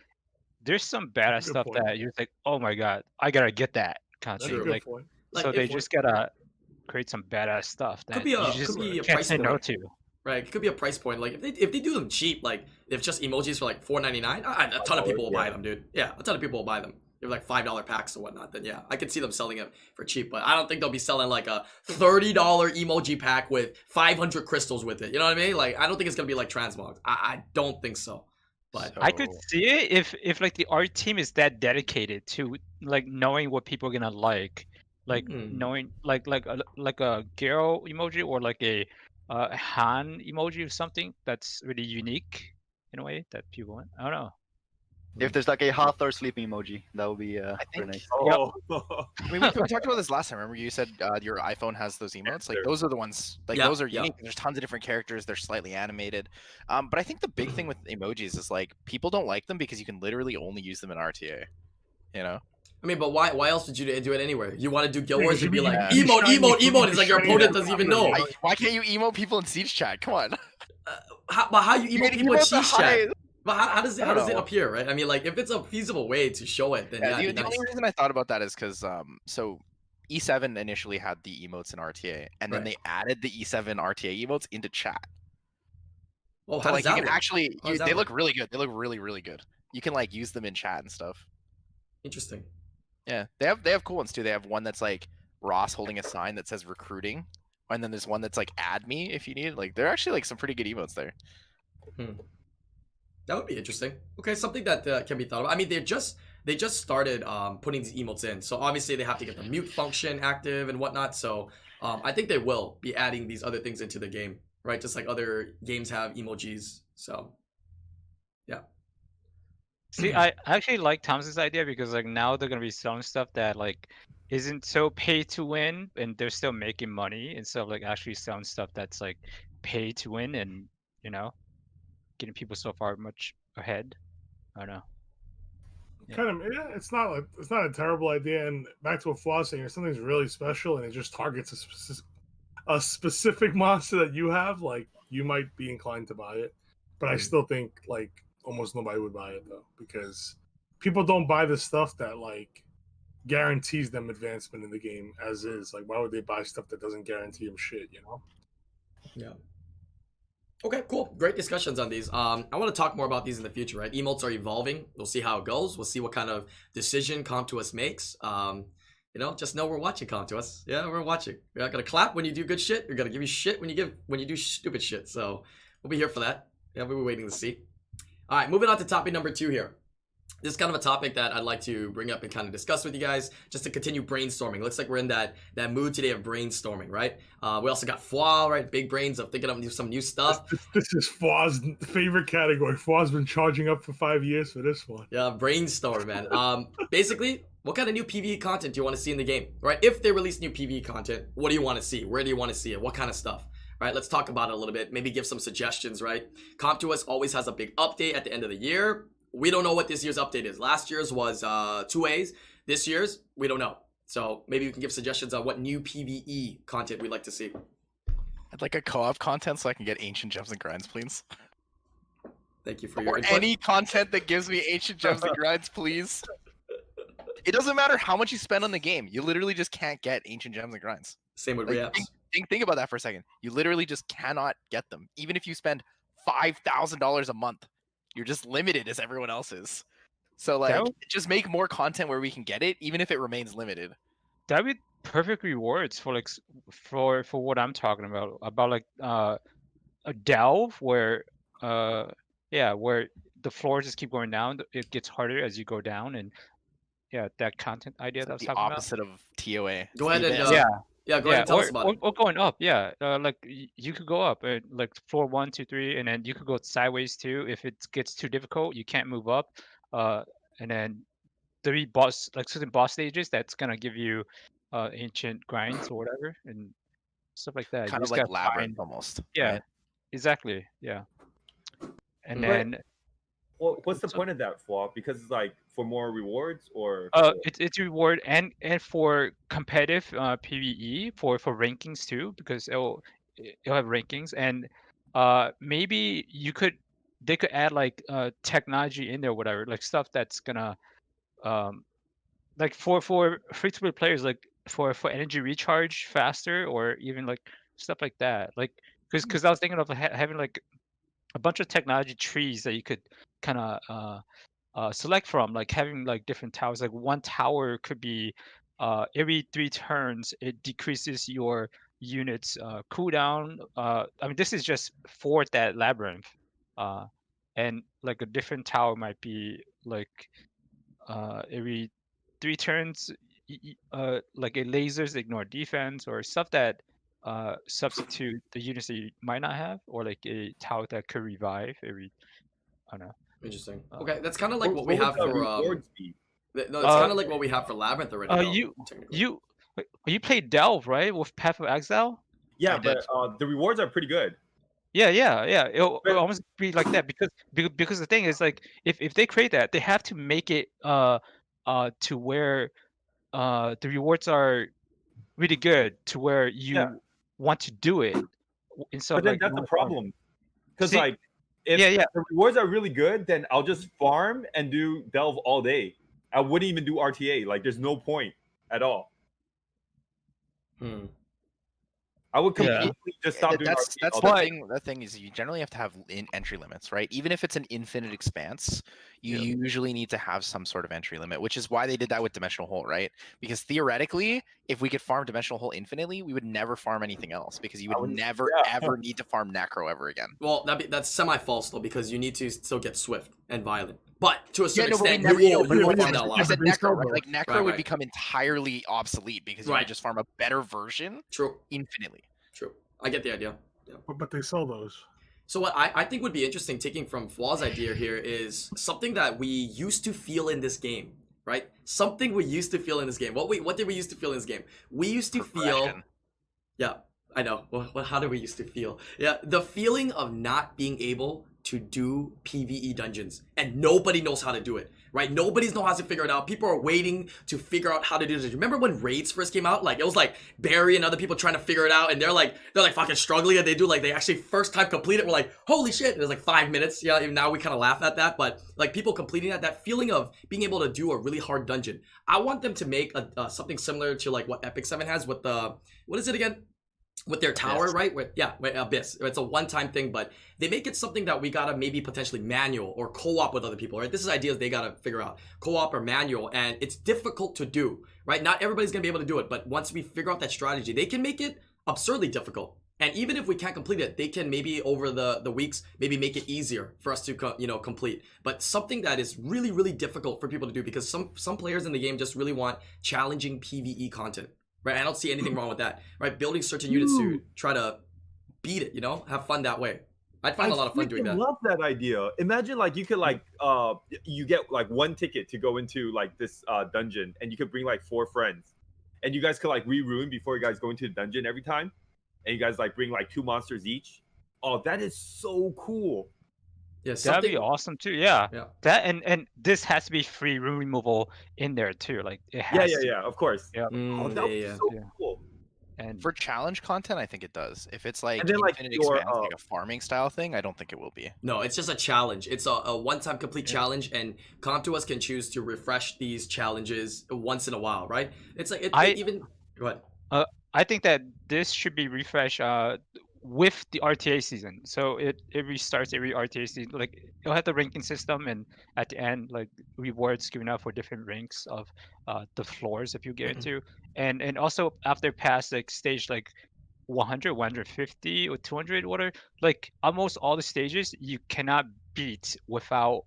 there's some badass Good stuff point. that you're just like, oh my god, I gotta get that kind of That's thing. a good Like, point. Like, so they if- just gotta create some badass stuff that Could be a- you just could be a can't price say no point. to. Right, it could be a price point. Like if they do them cheap, like if just emojis for like $4.99, a ton of people will buy them, dude. Yeah, a ton of people will buy them. They're like $5 packs or whatnot, then yeah, I could see them selling it for cheap. But I don't think they'll be selling like a $30 emoji pack with 500 crystals with it. You know what I mean? Like, I don't think it's gonna be like transmogs. I don't think so. But I could see it if like the art team is that dedicated to like knowing what people are gonna like knowing like a girl emoji or like a Han emoji or something that's really unique in a way that people want. I don't know. If there's like a half-hour sleeping emoji, that would be very nice. Oh, I mean, we talked about this last time. Remember, you said your iPhone has those emotes. Like those are the ones. Like those are unique. There's tons of different characters. They're slightly animated. But I think the big thing with emojis is like people don't like them because you can literally only use them in RTA. You know. I mean, but why else would you do it anywhere? You want to do Guild Wars? You'd be like Yeah. emote. It's like your opponent doesn't even know. Why can't you emote people in Siege chat? Come on. How you emote people in Siege chat? But how does it know. appear, right? I mean, like if it's a feasible way to show it, then yeah. The only reason I thought about that is because so E7 initially had the emotes in RTA, and then they added the E7 RTA emotes into chat. Oh, so how like does you that can actually they look work? really good. They look really good. You can like use them in chat and stuff. Interesting. Yeah, they have cool ones too. They have one that's like Ross holding a sign that says recruiting, and then there's one that's like add me if you need. Like they're actually like some pretty good emotes there. That would be interesting. Okay, something that can be thought of. I mean, they just started putting these emotes in, so obviously they have to get the mute function active and whatnot. So I think they will be adding these other things into the game, right? Just like other games have emojis. So yeah. See, I actually like Thomas's idea because like now they're gonna be selling stuff that like isn't so pay to win, and they're still making money instead of like actually selling stuff that's like pay to win and you know getting people so far much ahead. I don't know. It's not a terrible idea. And back to what Flaw was saying, if something's really special and it just targets a specific monster that you have, like you might be inclined to buy it. But I still think like almost nobody would buy it though, because people don't buy the stuff that like guarantees them advancement in the game as is. Like, why would they buy stuff that doesn't guarantee them shit? You know? Yeah. Okay, cool. Great discussions on these. I want to talk more about these in the future, right? Emotes are evolving. We'll see how it goes. We'll see what kind of decision Comp2Us makes. You know, just know we're watching Comp2Us. Yeah, we're watching. We're not gonna clap when you do good shit. We're gonna give you shit when you do stupid shit. So we'll be here for that. Yeah, we'll be waiting to see. All right, moving on to topic number 2 here. This is kind of a topic that I'd like to bring up and kind of discuss with you guys, just to continue brainstorming. Looks like we're in that mood today of brainstorming, right? We also got Foie, right? Big brains of thinking of some new stuff. This is Foie's favorite category. Foie's been charging up for 5 years for this one. Yeah, brainstorm, man. Basically, what kind of new PvE content do you want to see in the game, right? If they release new PvE content, what do you want to see? Where do you want to see it? What kind of stuff? Right, let's talk about it a little bit. Maybe give some suggestions, right? Comp2Us always has a big update at the end of the year. We don't know what this year's update is. Last year's was 2As. This year's, we don't know. So maybe we can give suggestions on what new PvE content we'd like to see. I'd like a co-op content so I can get ancient gems and grinds, please. Thank you for your Or input. any content that gives me ancient gems and grinds, please. It doesn't matter how much you spend on the game. You literally just can't get ancient gems and grinds. Same with Like, reapps. think about that for a second. You literally just cannot get them. Even if you spend $5,000 a month, you're just limited as everyone else is. So like, just make more content where we can get it, even if it remains limited. That would be perfect rewards for like for what I'm talking about like a delve where where the floors just keep going down. It gets harder as you go down, and that content idea that I was talking about. The opposite of TOA. Go ahead and go ahead and tell us about it. Or going up, like you could go up like floor 1, 2, 3, and then you could go sideways too. If it gets too difficult, you can't move up. And then there be certain boss stages that's gonna give you ancient grinds or whatever and stuff like that. Kind of like labyrinth almost. Yeah, right? exactly. Yeah. And then well, what's the point of that, Flaw? Because it's like for more rewards, or it's a reward and for competitive PvE for rankings too, because it'll have rankings, and maybe they could add like technology in there, whatever, like stuff that's gonna like for free-to-play players, like for energy recharge faster, or even like stuff like that, like because I was thinking of having like a bunch of technology trees that you could kind of select from, like having like different towers. Like one tower could be every 3 turns it decreases your units cooldown. I mean, this is just for that labyrinth, and like a different tower might be like every 3 turns, like a lasers ignore defense or stuff that substitute the units that you might not have, or like a tower that could revive every, I don't know. Interesting. Okay, that's kind of like what we would have the for rewards be? no, it's kind of like what we have for Labyrinth already. Though, technically. You played Delve, right, with Path of Exile? Yeah, I did. but the rewards are pretty good. Yeah. It'll almost be like that because the thing is, like, if they create that, they have to make it to where the rewards are really good to where you want to do it. Instead But of then like that's the problem. Because See- like if yeah. the rewards are really good, then I'll just farm and do Delve all day. I wouldn't even do RTA. Like there's no point at all. I would completely just stop doing RTA. That's the thing. The thing is, you generally have to have entry limits, right? Even if it's an infinite expanse, you usually need to have some sort of entry limit, which is why they did that with Dimensional Hole, right? Because theoretically, if we could farm Dimensional Hole infinitely, we would never farm anything else because you would never ever need to farm Necro ever again. Well, that's semi-false though, because you need to still get Swift and Violent. But to a certain but extent, you will farm that a lot. I said Necro, right? Like Necro Right. would become entirely obsolete because you could just farm a better version infinitely. True. I get the idea. Yeah. But they sell those. So what I think would be interesting, taking from Flaw's idea here, is something that we used to feel in this game, right? Something we used to feel in this game. What did we used to feel in this game? We used to feel. Yeah, I know. Well, how do we used to feel? Yeah, the feeling of not being able to do PVE dungeons, and nobody knows how to do it, right? Nobody's know how to figure it out. People are waiting to figure out how to do this. Remember when raids first came out? Like it was like Barry and other people trying to figure it out, and they're like fucking struggling, and they actually first time complete it. We're like, holy shit! It was like 5 minutes. Yeah, even now we kind of laugh at that, but like people completing that feeling of being able to do a really hard dungeon. I want them to make something similar to like what Epic 7 has with the what is it again? With their tower, right? With Abyss. It's a one-time thing, but they make it something that we gotta maybe potentially manual or co-op with other people, right? This is ideas they gotta figure out. Co-op or manual, and it's difficult to do, right? Not everybody's gonna be able to do it, but once we figure out that strategy, they can make it absurdly difficult. And even if we can't complete it, they can maybe over the weeks, maybe make it easier for us to complete. But something that is really, really difficult for people to do, because some players in the game just really want challenging PvE content. Right, I don't see anything wrong with that. Right, building certain units to try to beat it. Have fun that way. I'd find a lot of fun doing that. I love that idea. Imagine like you could like you get like 1 ticket to go into like this dungeon, and you could bring like 4 friends, and you guys could like re-ruin before you guys go into the dungeon every time, and you guys like bring like 2 monsters each. Oh, that is so cool. Yeah, that'd be awesome too. Yeah. That and this has to be free room removal in there too. Like it has. Yeah, of course. Yeah. That would be so cool. And for challenge content, I think it does. If it's like then, like, infinite expanse, like a farming style thing, I don't think it will be. No, it's just a challenge. It's a one-time complete challenge, and Comtuous can choose to refresh these challenges once in a while, right? It's like go ahead. I think that this should be refreshed with the RTA season. So it restarts every RTA season. Like it'll have the ranking system, and at the end, like rewards given out for different ranks of the floors if you get into, and also after past like stage like 100, 150, or 200, whatever. Like almost all the stages you cannot beat without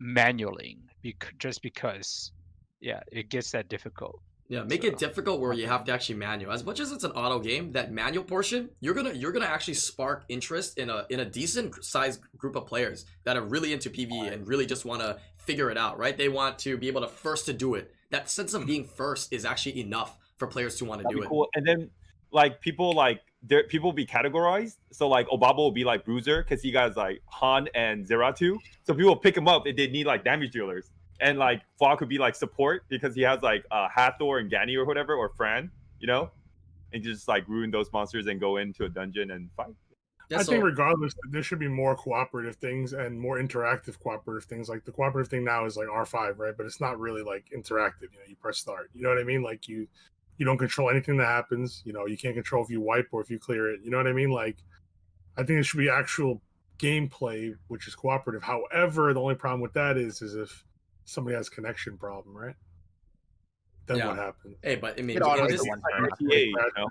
manualing, just because it gets that difficult. Yeah, make it difficult where you have to actually manual. As much as it's an auto game, that manual portion, you're gonna actually spark interest in a decent sized group of players that are really into PvE and really just want to figure it out, right? They want to be able to first to do it. That sense of being first is actually enough for players to want to do it. Cool. And then like people be categorized. So like Obabo will be like Bruiser because he got like Han and Zeratu. So people pick him up if they need like damage dealers. And like Fa could be like support because he has like Hathor and Gani or whatever, or Fran, and just like ruin those monsters and go into a dungeon and fight. I think regardless, there should be more cooperative things and more interactive cooperative things. Like the cooperative thing now is like R5, right? But it's not really like interactive. You press start. You know what I mean? Like you don't control anything that happens. You can't control if you wipe or if you clear it. You know what I mean? Like I think it should be actual gameplay, which is cooperative. However, the only problem with that is if somebody has a connection problem, right? Then Yeah. what happens? Hey, but I mean, It autos in the this, one Like turn. RTA, you know?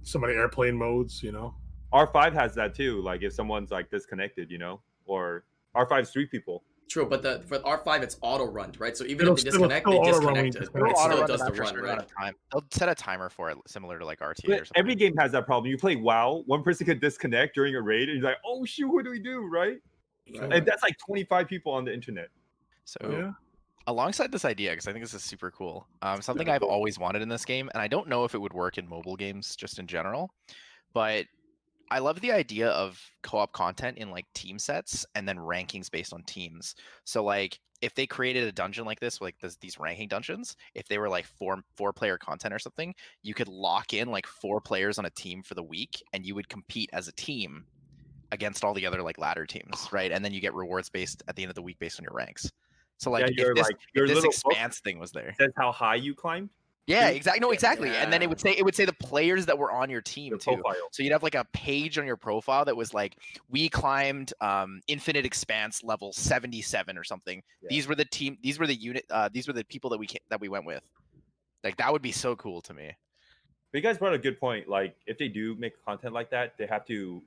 Somebody airplane modes, you know. R5 has that too. Like if someone's like disconnected, you know, or R5 is 3 people. true, but for R5 it's auto run, right? So even It'll if they still disconnect, they auto run when you disconnected. disconnect. It It'll auto still run does the after a run, certain right? amount of time. They'll set a timer for it, similar to like RTA or But something. every game has that problem. You play WoW, one person could disconnect during a raid, and you're like, oh shoot, what do we do, right? Right. And that's like 25 people on the internet. So Yeah. alongside this idea, because I think this is super cool, something I've always wanted in this game, and I don't know if it would work in mobile games just in general, but I love the idea of co-op content in like team sets and then rankings based on teams. So like if they created a dungeon like this, like these ranking dungeons, if they were like four player content or something, you could lock in like 4 players on a team for the week, and you would compete as a team against all the other like ladder teams, right? And then you get rewards based at the end of the week based on your ranks. So like Yeah, if your this little expanse thing was there. says how high you climbed. Yeah, too? exactly. No, exactly. And then Yeah. it would say the players that were on your team Your too. profile. So you'd have like a page on your profile that was like, we climbed Infinite Expanse level 77 or something. Yeah. These were the people that we went with. Like that would be so cool to me. But you guys brought a good point. Like if they do make content like that, they have to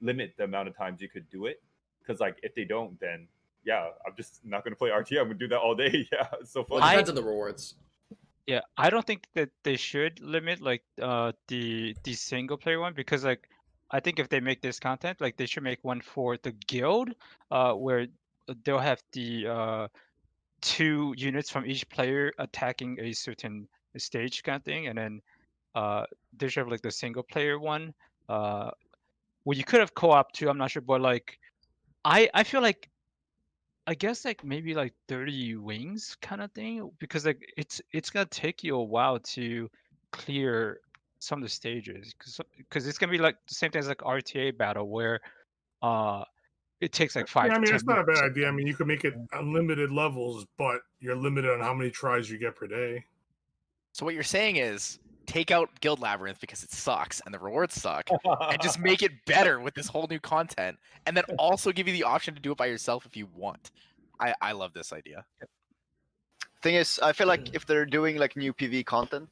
limit the amount of times you could do it. Because like if they don't, then yeah, I'm just not gonna play RTA. I'm gonna do that all day. Yeah, it's so fun. Well, it depends on the rewards. Yeah, I don't think that they should limit like the single player one, because like I think if they make this content, like they should make one for the guild, where they'll have the 2 units from each player attacking a certain stage kind of thing, and then they should have like the single player one. Well, you could have co-op too. I'm not sure, but like I feel like I guess like maybe like 30 wings kind of thing, because like it's gonna take you a while to clear some of the stages, because it's gonna be like the same thing as like RTA battle where uh it takes like 5 Yeah, I to mean 10 it's not a bad minutes. idea. I mean you can make it unlimited levels, but you're limited on how many tries you get per day. So what you're saying is take out Guild Labyrinth because it sucks and the rewards suck, and just make it better with this whole new content, and then also give you the option to do it by yourself if you want. I love this idea. Thing is, I feel like if they're doing like new PvE content,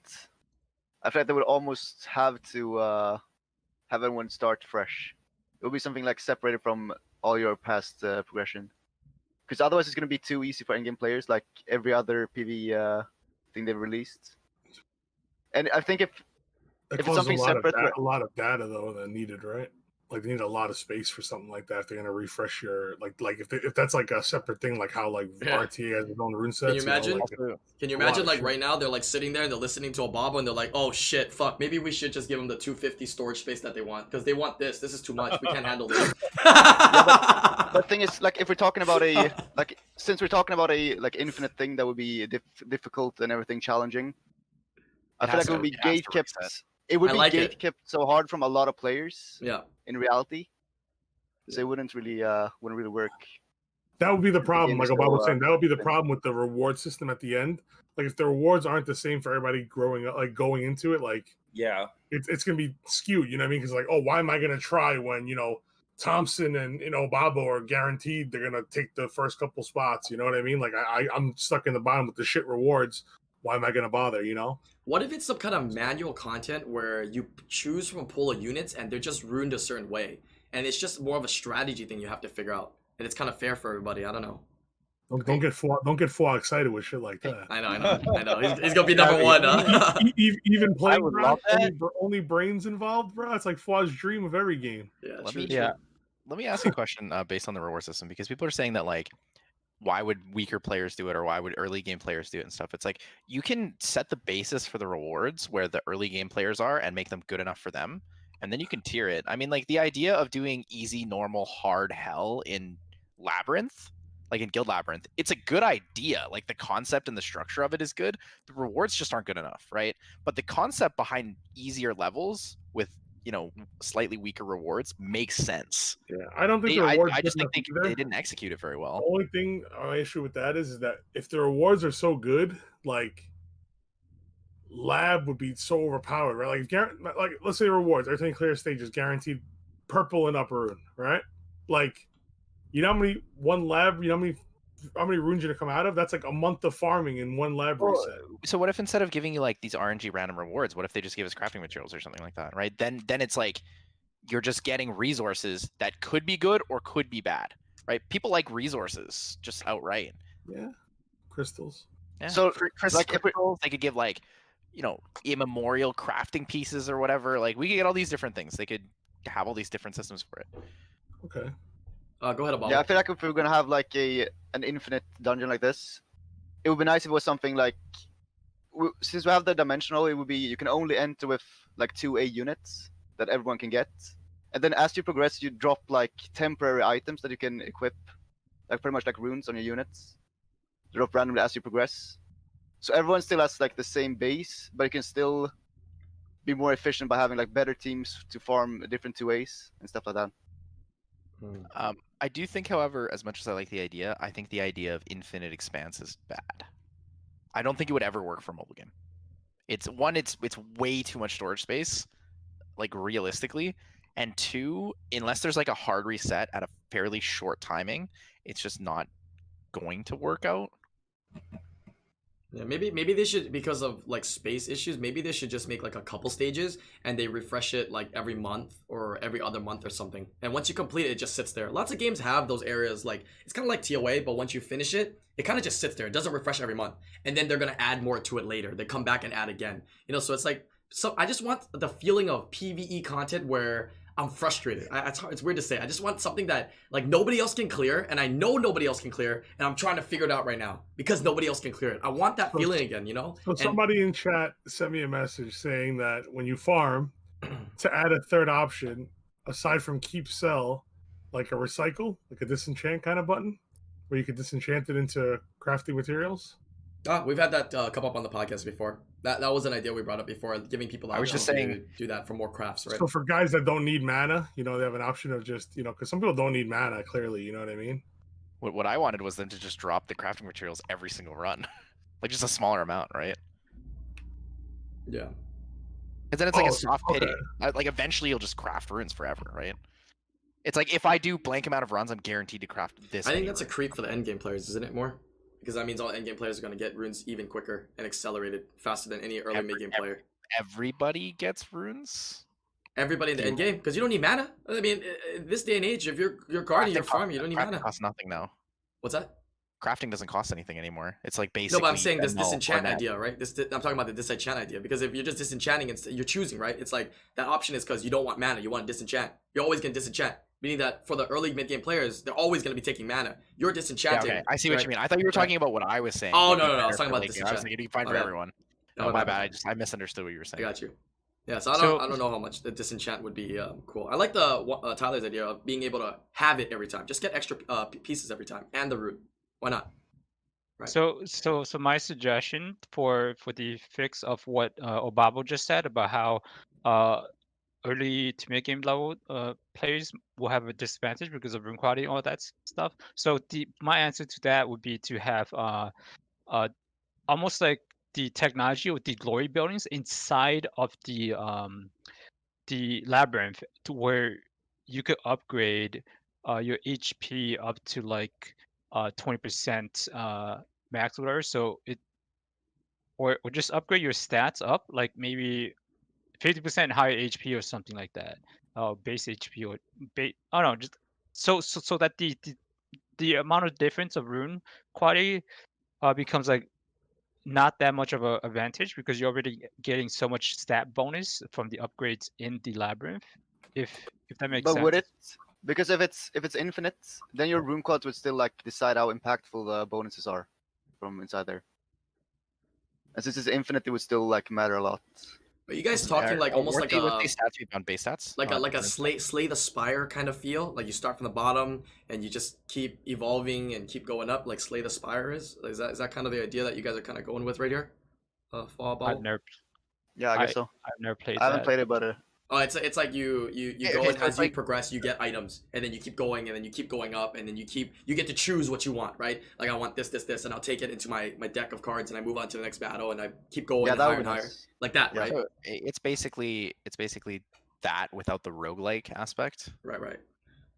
I feel like they would almost have to have everyone start fresh. It would be something like separated from all your past progression, because otherwise it's going to be too easy for in-game players, like every other PvE thing they've released. And I think if That it's causes something separate, a lot of data though that needed, right? Like they need a lot of space for something like that if they're gonna refresh your like if that's like a separate thing, like how like Yeah. RTA has its own rune sets. Can you imagine? like, Can you a lot imagine of like shit. right now they're like sitting there and they're listening to a Obama and they're like, oh shit, fuck, maybe we should just give them the 250 storage space that they want because they want this. This is too much. We can't handle this. but the thing is, like if we're talking about a like since we're talking about a like infinite thing that would be difficult and everything challenging, I feel like it would be gate kept. It would I be like gate it. kept so hard from a lot of players Yeah. in reality, so it wouldn't really work. That would be the problem. game Like is Obama was so, saying, that would be the good. problem with the reward system at the end. Like if the rewards aren't the same for everybody growing up, like going into it, like Yeah. it's gonna be skewed. You know what I mean? Because like, oh, why am I gonna try when Thompson and Babo are guaranteed they're gonna take the first couple spots? You know what I mean? Like I'm stuck in the bottom with the shit rewards. Why am I gonna bother? What if it's some kind of manual content where you choose from a pool of units and they're just ruined a certain way, and it's just more of a strategy thing you have to figure out, and it's kind of fair for everybody. I don't know. Don't get full excited with shit like that. I know. He's gonna be number one. Even playing, would bro, love that. only brains involved, bro. It's like Fua's dream of every game. Yeah, Let true, me- true. Yeah. Let me ask you a question based on the reward system, because people are saying that like, why would weaker players do it, or why would early game players do it and stuff? It's like you can set the basis for the rewards where the early game players are and make them good enough for them, and then you can tier it. I mean, like the idea of doing easy, normal, hard, hell in Labyrinth, like in Guild Labyrinth, it's a good idea. Like the concept and the structure of it is good. The rewards just aren't good enough, right? But the concept behind easier levels with slightly weaker rewards makes sense. Yeah, I don't think the rewards. I just good think enough they either. didn't execute it very well. The only thing my issue with that is that if the rewards are so good, like Lab would be so overpowered, right? Like let's say rewards, everything clear stage is guaranteed purple and upper rune, right? like, you know how many one lab, you know how many runes you're gonna come out of? That's like a month of farming in one lab reset. So what if instead of giving you like these RNG random rewards, what if they just give us crafting materials or something like that, right? Then it's like you're just getting resources that could be good or could be bad, right? People like resources just outright. Yeah, crystals. Yeah. So, like, Crystals, they could give like, you know, immemorial crafting pieces or whatever. Like we could get all these different things. They could have all these different systems for it. Okay. Go ahead, Obama. Yeah, I feel like if we were gonna have like an infinite dungeon like this, it would be nice if it was something like, since we have the dimensional, it would be you can only enter with like 2A units that everyone can get, and then as you progress, you drop like temporary items that you can equip, like pretty much like runes on your units, drop randomly as you progress. So everyone still has like the same base, but you can still be more efficient by having like better teams to farm different 2As and stuff like that. I do think, however, as much as I like the idea, I think the idea of infinite expanse is bad. I don't think it would ever work for a mobile game. It's way too much storage space, like realistically, and two, unless there's like a hard reset at a fairly short timing, it's just not going to work out. Yeah, maybe they should, because of like space issues, maybe they should just make like a couple stages and they refresh it like every month or every other month or something. And once you complete it, it just sits there. Lots of games have those areas, like it's kind of like TOA, but once you finish it, it kind of just sits there. It doesn't refresh every month. And then they're going to add more to it later. They come back and add again. You know, so it's like, so I just want the feeling of PvE content where I'm frustrated. It's weird to say. I just want something that like nobody else can clear, and I know nobody else can clear, and I'm trying to figure it out right now because nobody else can clear it. I want that feeling again, you know? So somebody in chat sent me a message saying that when you farm, to add a third option, aside from keep sell, like a recycle, like a disenchant kind of button, where you could disenchant it into crafting materials. We've had that come up on the podcast before. That was an idea we brought up before, giving people the option to do that for more crafts, right? So for guys that don't need mana, you know, they have an option of just, you know, because some people don't need mana, clearly, you know what I mean? What I wanted was them to just drop the crafting materials every single run. Like just a smaller amount, right? Yeah. And then it's like a soft pity. Like eventually you'll just craft runes forever, right? It's like if I do blank amount of runs, I'm guaranteed to craft this. I think that's a creep for the endgame players, isn't it more? Because that means all endgame players are going to get runes even quicker and accelerated faster than any early mid-game player. Everybody gets runes? Everybody in the endgame? Because you don't need mana. I mean, in this day and age, if you're guarding your farm, you don't need mana. Crafting costs nothing now. What's that? Crafting doesn't cost anything anymore. It's like basically... No, but I'm saying this disenchant idea, right? I'm talking about the disenchant idea. Because if you're just disenchanting, you're choosing, right? It's like that option is because you don't want mana. You want to disenchant. You're always going to disenchant. Meaning that for the early mid-game players, they're always going to be taking mana. You're disenchanting. Yeah, okay. I see what you mean. I thought you were talking about what I was saying. Oh, no. I was talking about disenchant. I was thinking it'd be fine for everyone. No, my bad. I misunderstood what you were saying. I got you. Yeah, so I don't know how much the disenchant would be cool. I like the Tyler's idea of being able to have it every time. Just get extra pieces every time and the root. Why not? Right. So my suggestion for the fix of what Obabo just said about how early to mid game level players will have a disadvantage because of rune quality and all that stuff. So my answer to that would be to have almost like the technology with the glory buildings inside of the labyrinth, to where you could upgrade your HP up to like 20% max whatever. So or just upgrade your stats up, like maybe 50% higher HP or something like that. Base HP or just so that the amount of difference of rune quality becomes like not that much of an advantage, because you're already getting so much stat bonus from the upgrades in the labyrinth. If that makes sense. But would it? Because if it's infinite, then your rune quality would still like decide how impactful the bonuses are from inside there. And since it's infinite, it would still like matter a lot. Are you guys talking like almost like a stats on base stats? Like a slay the spire kind of feel? Like you start from the bottom and you just keep evolving and keep going up, like Slay the Spire is? Is that kind of the idea that you guys are kind of going with right here? Fall ball? I've never. Yeah, I guess so. I've never played. I haven't played it, but oh, it's like you go, and as you progress, you get items, and then you keep going, and then you keep going up, and then you get to choose what you want, right? Like I want this, and I'll take it into my deck of cards, and I move on to the next battle, and I keep going higher and higher, like that, right? So it's basically that without the roguelike aspect. Right.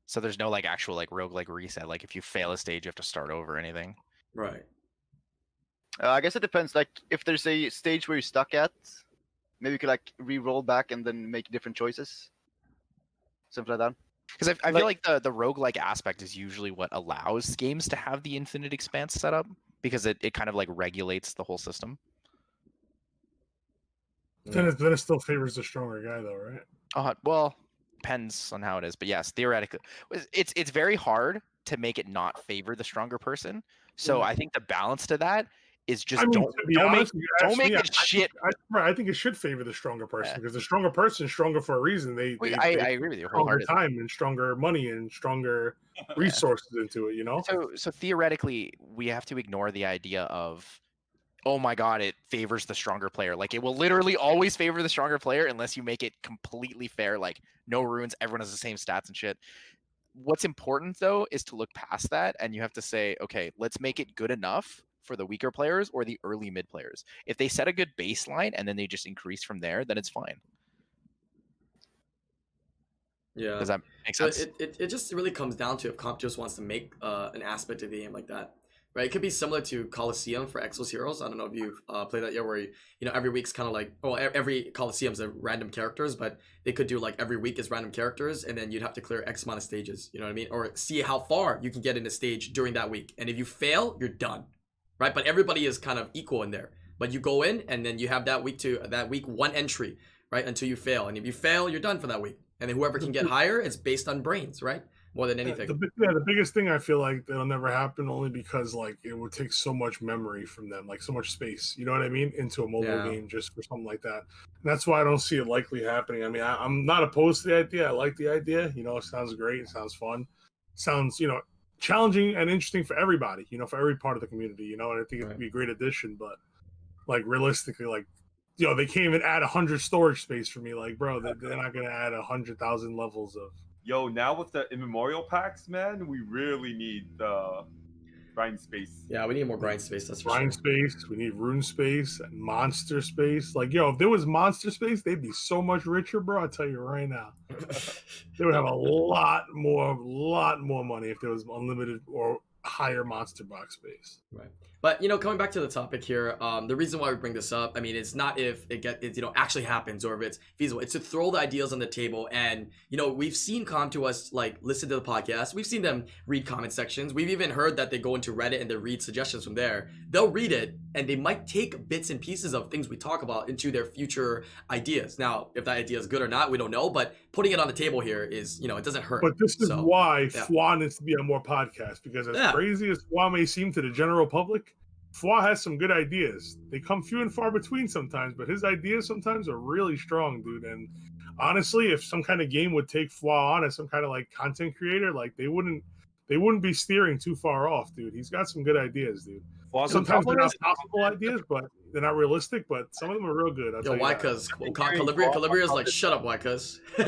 So there's no like actual like roguelike reset. Like if you fail a stage, you have to start over or anything. Right. I guess it depends. Like if there's a stage where you're stuck at, maybe you could like re-roll back and then make different choices, something like that. Because I feel like the roguelike aspect is usually what allows games to have the infinite expanse setup, because it kind of like regulates the whole system. Then it still favors the stronger guy, though, right? Well, depends on how it is, but yes, theoretically, it's very hard to make it not favor the stronger person. So I think the balance to that is just don't make it shit. I think it should favor the stronger person because the stronger person is stronger for a reason. I agree with you wholeheartedly. Stronger time and stronger money and stronger resources into it. You know. So theoretically, we have to ignore the idea of, oh my god, it favors the stronger player. Like it will literally always favor the stronger player unless you make it completely fair. Like no runes, everyone has the same stats and shit. What's important though is to look past that, and you have to say, okay, let's make it good enough for the weaker players or the early mid players. If they set a good baseline and then they just increase from there, then it's fine. Yeah. Does that make sense? So it just really comes down to if comp just wants to make an aspect of the game like that. Right, it could be similar to Coliseum for Exos Heroes. I don't know if you've played that yet, where every week's kind of like, well, every Coliseum's a random characters, but they could do like every week is random characters, and then you'd have to clear X amount of stages. You know what I mean? Or see how far you can get in a stage during that week, and if you fail, you're done. Right, but everybody is kind of equal in there. But you go in, and then you have that week one entry, right, until you fail, and if you fail, you're done for that week. And then whoever can get higher, it's based on brains, right? More than anything. The biggest thing I feel like that'll never happen, only because like it would take so much memory from them, like so much space. You know what I mean? Into a mobile game just for something like that. And that's why I don't see it likely happening. I mean, I'm not opposed to the idea. I like the idea. It sounds great. It sounds fun. It sounds challenging and interesting for everybody. For every part of the community. And I think it would be a great addition. But like realistically, like they can't even add 100 storage space for me. Like, bro, they're not gonna add 100,000 levels of. Yo, now with the Immemorial packs, man, we really need the grind space. Yeah, we need more grind space. That's for grind space. We need rune space and monster space. Like, if there was monster space, they'd be so much richer, bro. I tell you right now, they would have a lot more money if there was unlimited or higher monster box space. Right. But coming back to the topic here, the reason why we bring this up, I mean, it's not if it actually happens or if it's feasible. It's to throw the ideas on the table. And we've seen come to us, like, listen to the podcast. We've seen them read comment sections. We've even heard that they go into Reddit and they read suggestions from there. They'll read it and they might take bits and pieces of things we talk about into their future ideas. Now, if that idea is good or not, we don't know. But putting it on the table here is, it doesn't hurt. But this is why Fwa needs to be on more podcasts, because as crazy as Fwa may seem to the general public, Fwa has some good ideas. They come few and far between sometimes, but his ideas sometimes are really strong, dude. And honestly, if some kind of game would take Fwa on as some kind of like content creator, like they wouldn't be steering too far off, dude. He's got some good ideas, dude. Sometimes they're not possible ideas, but they're not realistic, but some of them are real good. Yo, why? Because Calibria's like, shut up, why? Because the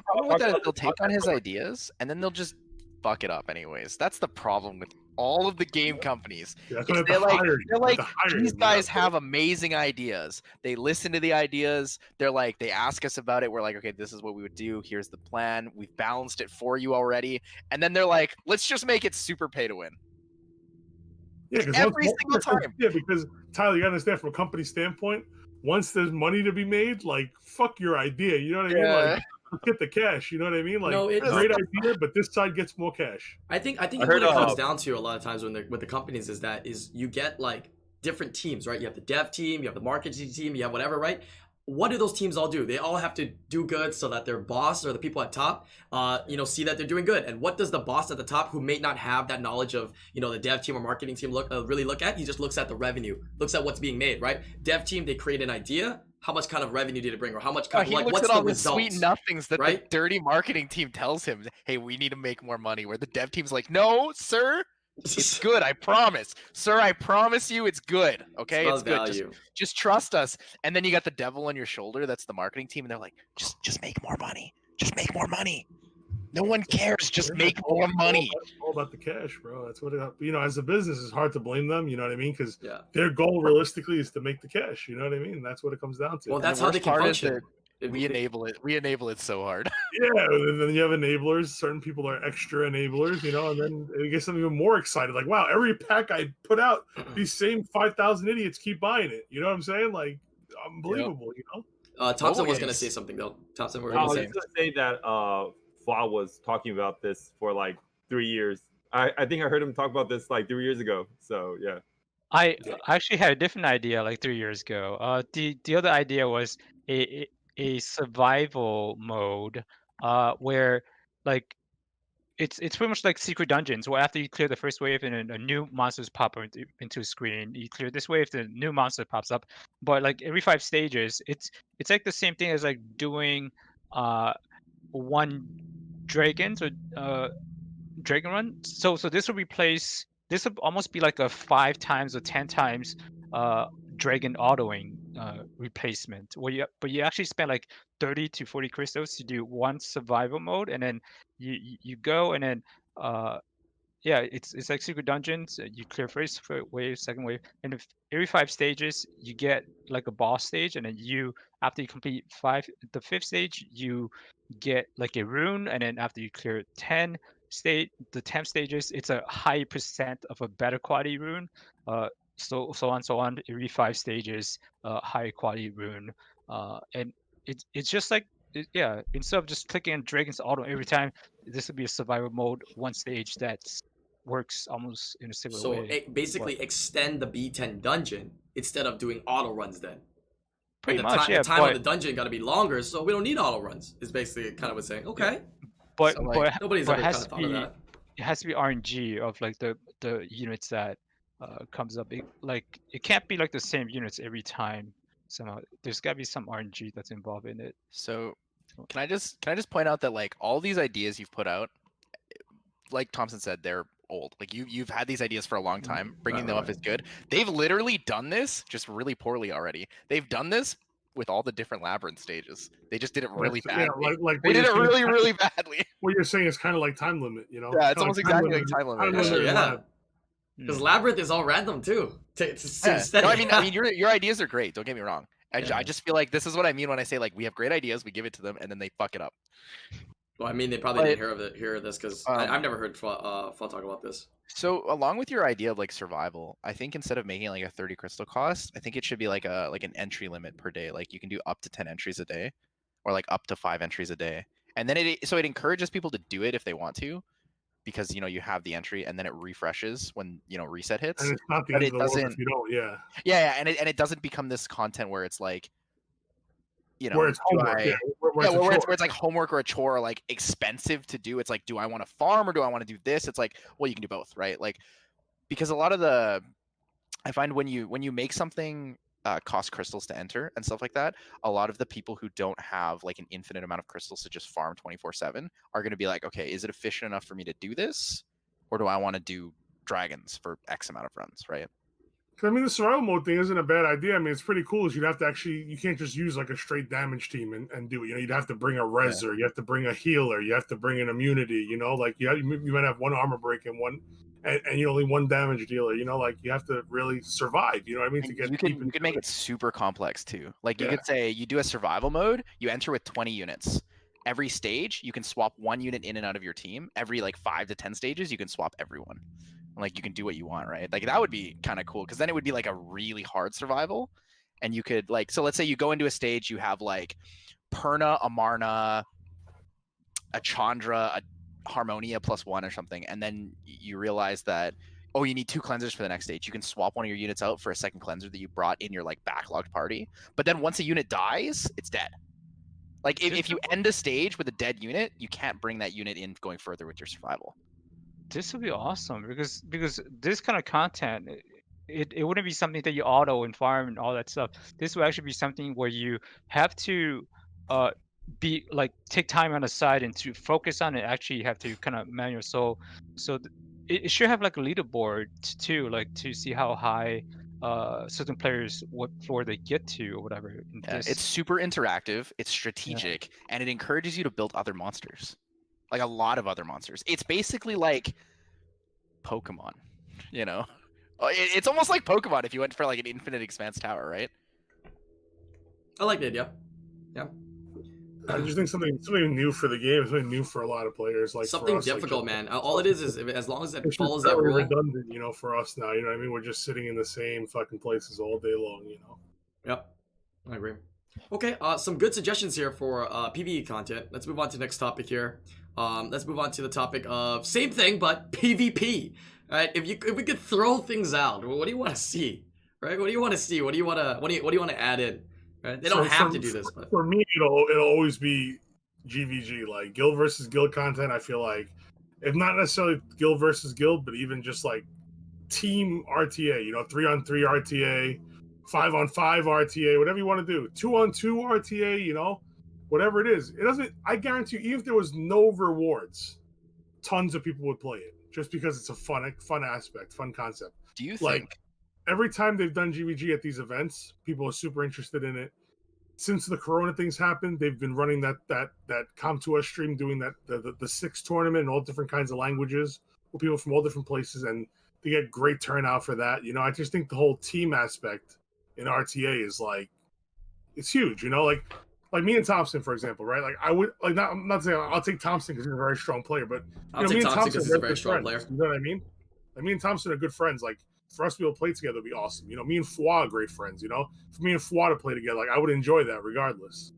problem with that is they'll take on his ideas and then they'll just fuck it up anyways. That's the problem with all of the game companies. They're like these guys have amazing ideas. They listen to the ideas. They're like, they ask us about it. We're like, okay, this is what we would do. Here's the plan. We've balanced it for you already. And then they're like, let's just make it super pay to win. Yeah, every single time. Yeah, because Tyler, you gotta understand, from a company standpoint, once there's money to be made, like, fuck your idea. You know what I mean? Like, get the cash. You know what I mean? Like, great idea, but this side gets more cash. I think what it comes down to a lot of times with the companies is you get like different teams, right? You have the dev team, you have the marketing team, you have whatever, right? What do those teams all do? They all have to do good so that their boss or the people at top, see that they're doing good. And what does the boss at the top, who may not have that knowledge of, the dev team or marketing team really look at? He just looks at the revenue, looks at what's being made, right? Dev team, they create an idea. How much kind of revenue did it bring, or how much kind of what's at all the results, sweet nothings that the dirty marketing team tells him, hey, we need to make more money, where the dev team's like, no, sir, it's good, I promise. Sir, I promise you it's good. Okay, it's good. Just trust us. And then you got the devil on your shoulder, that's the marketing team, and they're like, just make more money. Just make more money. No one cares. Just make more money. It's all about the cash, bro. That's what as a business, it's hard to blame them. You know what I mean? Because their goal realistically is to make the cash. You know what I mean? That's what it comes down to. Well, that's how they can function. We enable it. We enable it so hard. Yeah, and then you have enablers. Certain people are extra enablers, you know, and then it gets them even more excited. Like, wow, every pack I put out, these same 5,000 idiots keep buying it. You know what I'm saying? Like, unbelievable, you know? Thompson Mobile was going to games. say something, though. Thompson, what were I you was going to just say? gonna say that Flaw was talking about this for like 3 years. I think I heard him talk about this like 3 years ago. So yeah. I actually had a different idea like 3 years ago. The other idea was a survival mode, where like it's pretty much like secret dungeons, where after you clear the first wave and then a new monsters pop into a screen, you clear this wave, the new monster pops up. But like every 5 stages, it's like the same thing as like doing one dragons or dragon run. So this will replace. This will almost be like a 5 times or 10 times dragon autoing replacement. But you actually spend like 30 to 40 crystals to do one survival mode, and then you go and then yeah, it's like secret dungeons. You clear first wave, second wave, and if every 5 stages you get like a boss stage, and then after you complete the 5th stage, you get like a rune, and then after you clear the 10 stages, it's a high percent of a better quality rune. So on every 5 stages, high quality rune, and it's just like yeah. Instead of just clicking on Dragon's Auto every time, this would be a survival mode, one stage that works almost in a similar So way. basically extend the B10 dungeon instead of doing auto runs then. Pretty the much, yeah. The time of the dungeon got to be longer, so we don't need auto runs. Is basically kind of what's saying. Okay. But So, like, Nobody's but ever kind of thought of that. it has to be RNG of like the units that comes up. It can't be like the same units every time. Somehow there's got to be some RNG that's involved in it. So can I just point out that like all these ideas you've put out, like Thompson said, they're old. Like you've had these ideas for a long time. Bringing them up is good. They've literally done this just really poorly already. They've done this with all the different labyrinth stages. They just did it really badly. Yeah, like they did it really badly. What you're saying is kind of like time limit, you know? Yeah, it's almost exactly like limit. time limit. Actually, yeah. Lab. Because Labyrinth is all random too. Yeah. No, I mean, your ideas are great. Don't get me wrong. I just feel like this is what I mean when I say like we have great ideas, we give it to them, and then they fuck it up. Well, I mean, they probably didn't hear of this because I've never heard Fall talk about this. So along with your idea of like survival, I think instead of making like a 30 crystal cost, I think it should be like an entry limit per day. Like you can do up to 10 entries a day, or like up to 5 entries a day, and then it encourages people to do it if they want to, because you have the entry and then it refreshes when reset hits. And it's not the end of the world if you don't, yeah, and it doesn't become this content where it's like where it's homework, where it's like homework or a chore or like expensive to do. It's like, do I want to farm or do I want to do this? It's like, well, you can do both, right? Like, because a lot of I find when you make something cost crystals to enter and stuff like that, a lot of the people who don't have like an infinite amount of crystals to just farm 24/7 are going to be like, okay, is it efficient enough for me to do this, or do I want to do dragons for X amount of runs, right? I mean, the survival mode thing isn't a bad idea. I mean, it's pretty cool. You'd have to you can't just use like a straight damage team and do it. You'd have to bring a reser, you have to bring a healer, you have to bring an immunity. Like you might have one armor break and and only one damage dealer. Like you have to really survive. You know what I mean? And you can make it super complex too. Like you could say you do a survival mode, you enter with 20 units. Every stage, you can swap one unit in and out of your team. Every like 5 to 10 stages, you can swap everyone. Like you can do what you want, right? Like that would be kind of cool because then it would be like a really hard survival, and you could like, so let's say you go into a stage, you have like Perna, Amarna, a Chandra, a Harmonia +1 or something, and then you realize that you need 2 cleansers for the next stage. You can swap one of your units out for a second cleanser that you brought in your like backlogged party, but then once a unit dies, it's dead. Like if you end a stage with a dead unit, you can't bring that unit in going further with your survival. This would be awesome because this kind of content, it wouldn't be something that you auto and farm and all that stuff. This would actually be something where you have to be like take time on the side and to focus on it. Actually, you have to kind of manual. So it should have like a leaderboard too, like to see how high certain players what floor they get to or whatever. It's super interactive. It's strategic, and it encourages you to build other monsters. Like a lot of other monsters. It's basically like Pokemon, It's almost like Pokemon if you went for like an infinite expanse tower, right? I like the idea. Yeah. I just think something new for the game, something new for a lot of players. Like something for us, difficult, like, man. All it is as long as it it's just follows that very rule. redundant, for us now. You know what I mean? We're just sitting in the same fucking places all day long. Yep, I agree. Okay, some good suggestions here for PvE content. Let's move on to the next topic here. Let's move on to the topic of same thing but PvP. All right, if we could throw things out, what do you want to see? Right, what do you want to see? What do you want to add in? Right? They don't have to do this, but for me, it'll always be GVG, like guild versus guild content. I feel like, if not necessarily guild versus guild, but even just like team RTA, 3-on-3 RTA, 5-on-5 RTA, whatever you want to do, 2-on-2 RTA, whatever it is. It doesn't. I guarantee you, even if there was no rewards, tons of people would play it just because it's a fun aspect, fun concept. Do you think? Like, every time they've done GVG at these events, people are super interested in it. Since the Corona things happened, they've been running that Com2Us stream, doing that the 6 tournament in all different kinds of languages with people from all different places, and they get great turnout for that. I just think the whole team aspect in RTA is like, it's huge. Like me and Thompson, for example, right? Like I would like not. I'm not saying I'll take Thompson because he's a very strong player, but I'll take Thompson because he's a very strong player. You know what I mean? Like me and Thompson are good friends. Like, for us to be able to play together would be awesome. Me and Fwa are great friends. For me and Fwa to play together, like I would enjoy that regardless.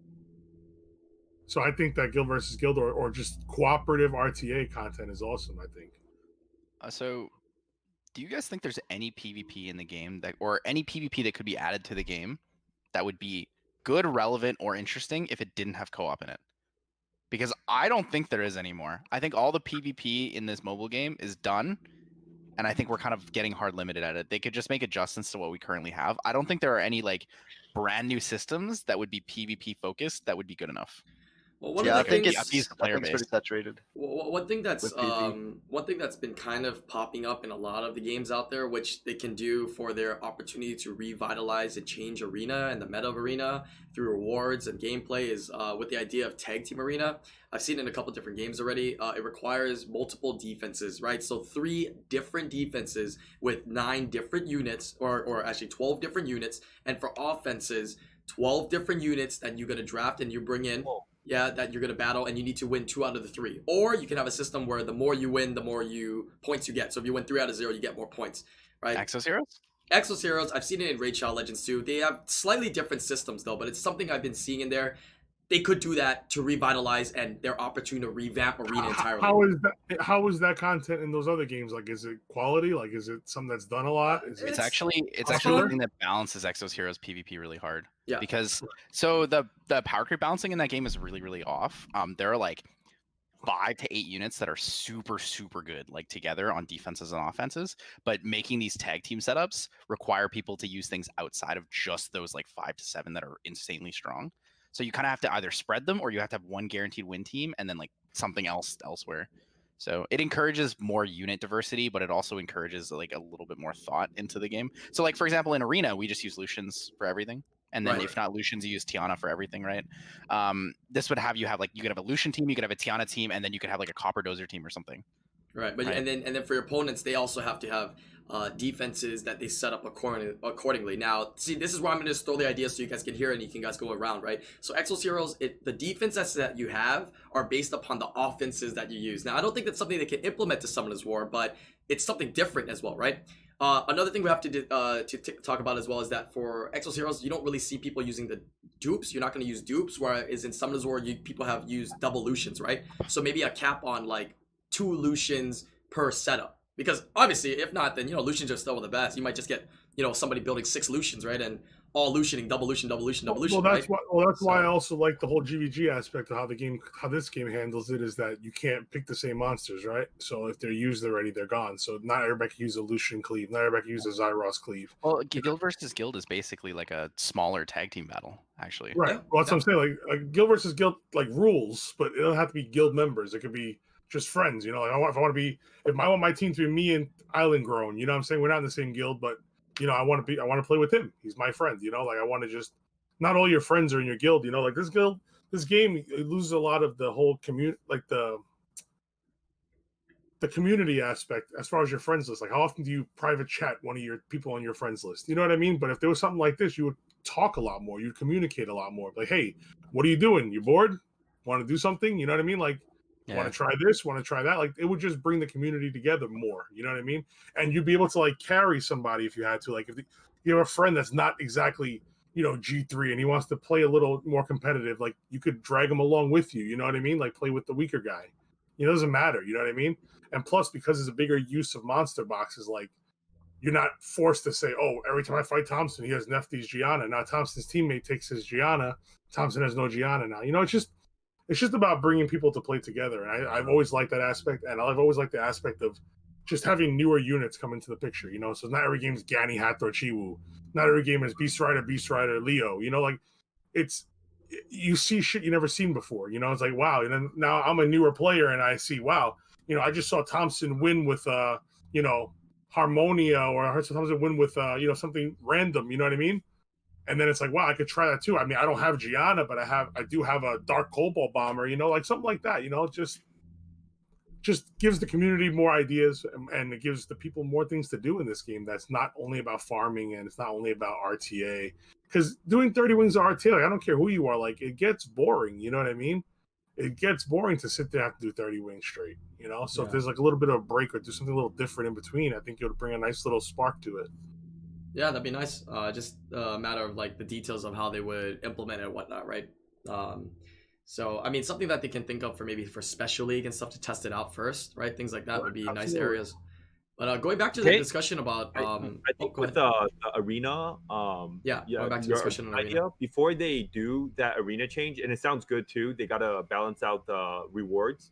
So I think that guild versus guild or just cooperative RTA content is awesome. I think. So, do you guys think there's any PvP in the game or any PvP that could be added to the game that would be good, relevant, or interesting if it didn't have co-op in it? Because I don't think there is anymore. I think all the PvP in this mobile game is done. And I think we're kind of getting hard limited at it. They could just make adjustments to what we currently have. I don't think there are any like brand new systems that would be PvP focused that would be good enough. Well, I think it's pretty saturated. One thing that's PvP. one thing that's been kind of popping up in a lot of the games out there, which they can do for their opportunity to revitalize and change arena and the meta of arena through rewards and gameplay, is with the idea of tag team arena. I've seen it in a couple different games already. It requires multiple defenses, right? So 3 different defenses with 9 different units, or actually 12 different units, and for offenses, 12 different units that you're gonna draft and you bring in. That you're going to battle, and you need to win 2 out of the 3. Or you can have a system where the more you win, the more points you get. So if you win 3 out of 0, you get more points, right? Exos Heroes? Exos Heroes, I've seen it in Raid Shadow Legends too. They have slightly different systems though, but it's something I've been seeing in there. They could do that to revitalize and their opportunity to revamp arena entirely. How is that content in those other games? Like, is it quality? Like, is it something that's done a lot? It's actually the thing that balances Exos Heroes PvP really hard. Yeah. Because so the power creep balancing in that game is really, really off. There are like 5 to 8 units that are super, super good, like together on defenses and offenses. But making these tag team setups require people to use things outside of just those like 5 to 7 that are insanely strong. So you kind of have to either spread them, or you have to have one guaranteed win team and then like something else elsewhere. So it encourages more unit diversity, but it also encourages like a little bit more thought into the game. So like, for example, in Arena, we just use Lucians for everything. And then if not Lucians, you use Tiana for everything, right? This would have you could have a Lucian team, you could have a Tiana team, and then you could have like a Copper Dozer team or something. Right, but and then for your opponents, they also have to have defenses that they set up accordingly. Now, see, this is where I'm going to just throw the idea so you guys can hear it and you can guys go around, right? So Exos Heroes, the defenses that you have are based upon the offenses that you use. Now, I don't think that's something they can implement to Summoners War, but it's something different as well, right? Another thing we have to talk about as well is that for Exos Heroes, you don't really see people using the dupes. You're not going to use dupes, whereas in Summoners War, people have used double Lucians, right? So maybe a cap on like 2 Lucians per setup. Because obviously, if not, then, Lucians are still the best. You might just get, somebody building 6 Lucians, right? And all Lucianing, double Lucian, Well, that's why I also like the whole GVG aspect of how this game handles it, is that you can't pick the same monsters, right? So if they're used already, they're gone. So not everybody can use a Lucian cleave. Not everybody can use a Zyros cleave. Well, guild versus guild is basically like a smaller tag team battle, actually. Right. Yeah. Well, that's what I'm saying. Like guild versus guild, like rules, but it don't have to be guild members. It could be just friends, Like if I want my team to be me and IslandGrown, what I'm saying? We're not in the same guild, but I want to play with him. He's my friend, Like I want to just, not all your friends are in your guild, Like this game, it loses a lot of the whole community, like the community aspect as far as your friends list. Like, how often do you private chat one of your people on your friends list? You know what I mean? But if there was something like this, you would talk a lot more. You'd communicate a lot more. Like, hey, what are you doing? You bored? Want to do something? You know what I mean? Like, want to try this? Want to try that? Like, it would just bring the community together more. You know what I mean? And you'd be able to like carry somebody if you had to. Like, if you have a friend that's not exactly G3 and he wants to play a little more competitive, like you could drag him along with you. You know what I mean? Like play with the weaker guy. It doesn't matter. You know what I mean? And plus, because there's a bigger use of monster boxes, like you're not forced to say, oh, every time I fight Thompson, he has Nefty's Gianna. Now Thompson's teammate takes his Gianna. Thompson has no Gianna now. It's just about bringing people to play together. And I've always liked that aspect. And I've always liked the aspect of just having newer units come into the picture, So not every game is Gani, Hathor, Chiwu. Not every game is Beast Rider, Leo. You see shit you never seen before. It's like, wow. And then now I'm a newer player and I see, wow, I just saw Thompson win with, Harmonia, or I heard Thompson win with, something random. You know what I mean? And then it's like, wow, I could try that too. I mean, I don't have Gianna, but I do have a Dark Cobalt Bomber, like something like that, just gives the community more ideas, and it gives the people more things to do in this game. That's not only about farming, and it's not only about RTA, because doing 30 wings of RTA, like, I don't care who you are, like it gets boring. You know what I mean? It gets boring to sit there and have to do 30 wings straight, So if there's like a little bit of a break or do something a little different in between, I think it would bring a nice little spark to it. Yeah, that'd be nice. Just a matter of like the details of how they would implement it and whatnot, right? So I mean, something that they can think of for special league and stuff to test it out first, right? Things like that would be nice areas. But going back to the discussion about, I think with the arena, going back to the discussion on arena before they do that arena change, and it sounds good too. They gotta balance out the rewards,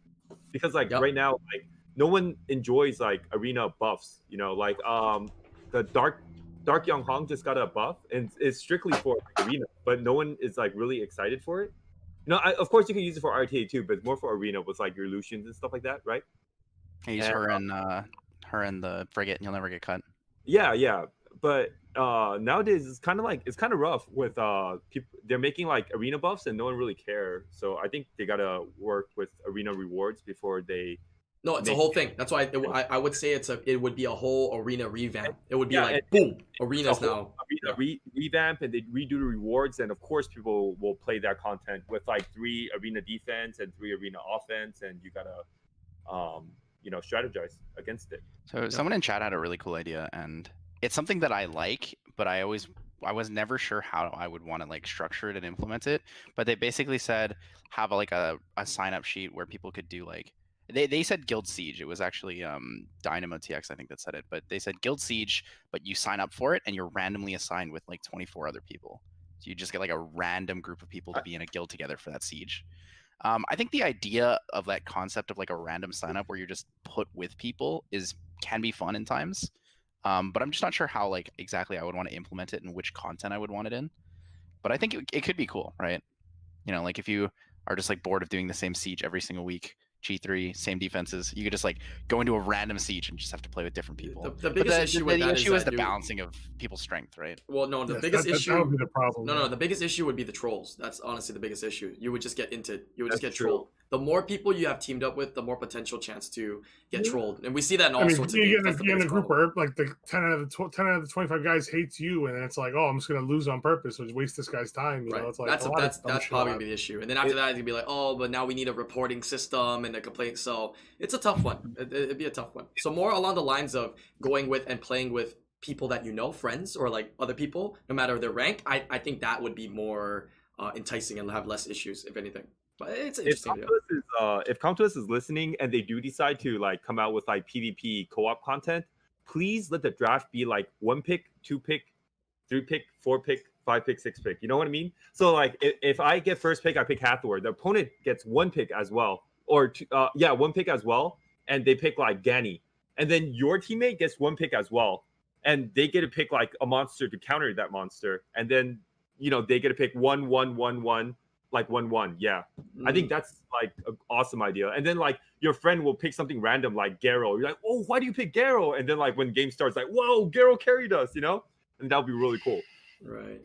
because right now, like no one enjoys like arena buffs. Like the Dark Young Hong just got a buff, and it's strictly for arena, but no one is like really excited for it. Of course you can use it for RTA too, but it's more for arena with like your Lucians and stuff like that, right? Use her and the frigate, and you'll never get cut. Yeah. But nowadays it's kind of rough with people. They're making like arena buffs, and no one really cares. So I think they gotta work with arena rewards before they. No, it's a whole thing. That's why I would say it would be a whole arena revamp. It would be boom, arenas now. Arena revamp, and they redo the rewards, and of course people will play that content with like 3 arena defense and 3 arena offense, and you gotta strategize against it. So someone in chat had a really cool idea, and it's something that I like, but I was never sure how I would want to like structure it and implement it. But they basically said have like a sign up sheet where people could do like. They said Guild Siege. It was actually Dynamo TX, I think, that said it. But they said Guild Siege, but you sign up for it and you're randomly assigned with like 24 other people. So you just get like a random group of people to be in a guild together for that siege. I think the idea of that concept of like a random sign up where you're just put with people can be fun in times. But I'm just not sure how like exactly I would want to implement it and which content I would want it in. But I think it could be cool, right? Like if you are just like bored of doing the same siege every single week, G3, same defenses. You could just like go into a random siege and just have to play with different people. The biggest issue with that is the balancing of people's strength, right? Well, no, the biggest issue. That would be the problem. No, the biggest issue would be the trolls. That's honestly the biggest issue. You would just get trolled. The more people you have teamed up with, the more potential chance to get trolled, and we see that in all sorts of games. If you're in a group where like the 10 out of the 25 guys hates you, and it's like, oh, I'm just gonna lose on purpose, or just waste this guy's time. It's like that's probably gonna be the issue. And then after that, it's gonna be like, oh, but now we need a reporting system and a complaint. So it's a tough one. It'd be a tough one. So more along the lines of going with and playing with people that friends or like other people, no matter their rank. I think that would be more enticing and have less issues, if anything. But it's interesting. If Comtuous is listening and they do decide to like come out with like PvP co-op content, please let the draft be like 1 pick, 2 pick, 3 pick, 4 pick, 5 pick, 6 pick. You know what I mean? So like if I get first pick, I pick Hathor. The opponent gets 1 pick as well, or 1 pick as well, and they pick like Gani, and then your teammate gets 1 pick as well, and they get to pick like a monster to counter that monster, and then they get to pick 1, 1, 1, 1. Like 1-1, yeah. I think that's like an awesome idea. And then like your friend will pick something random like Garo. You're like, oh, why do you pick Garo? And then like when game starts, like, whoa, Garo carried us, and that would be really cool. Right.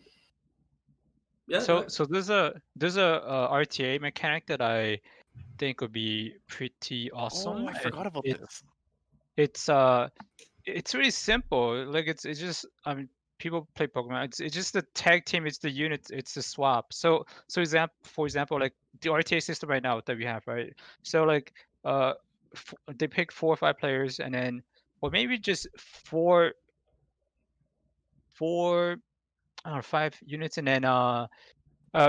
Yeah. So there's a RTA mechanic that I think would be pretty awesome. Oh, I forgot about this. It's really simple. Like it's just people play Pokemon. It's just the tag team. It's the unit. It's the swap. So for example, like the RTA system right now that we have, right? So like they pick 4 or 5 players, and then or maybe just four I don't know, 5 units, and then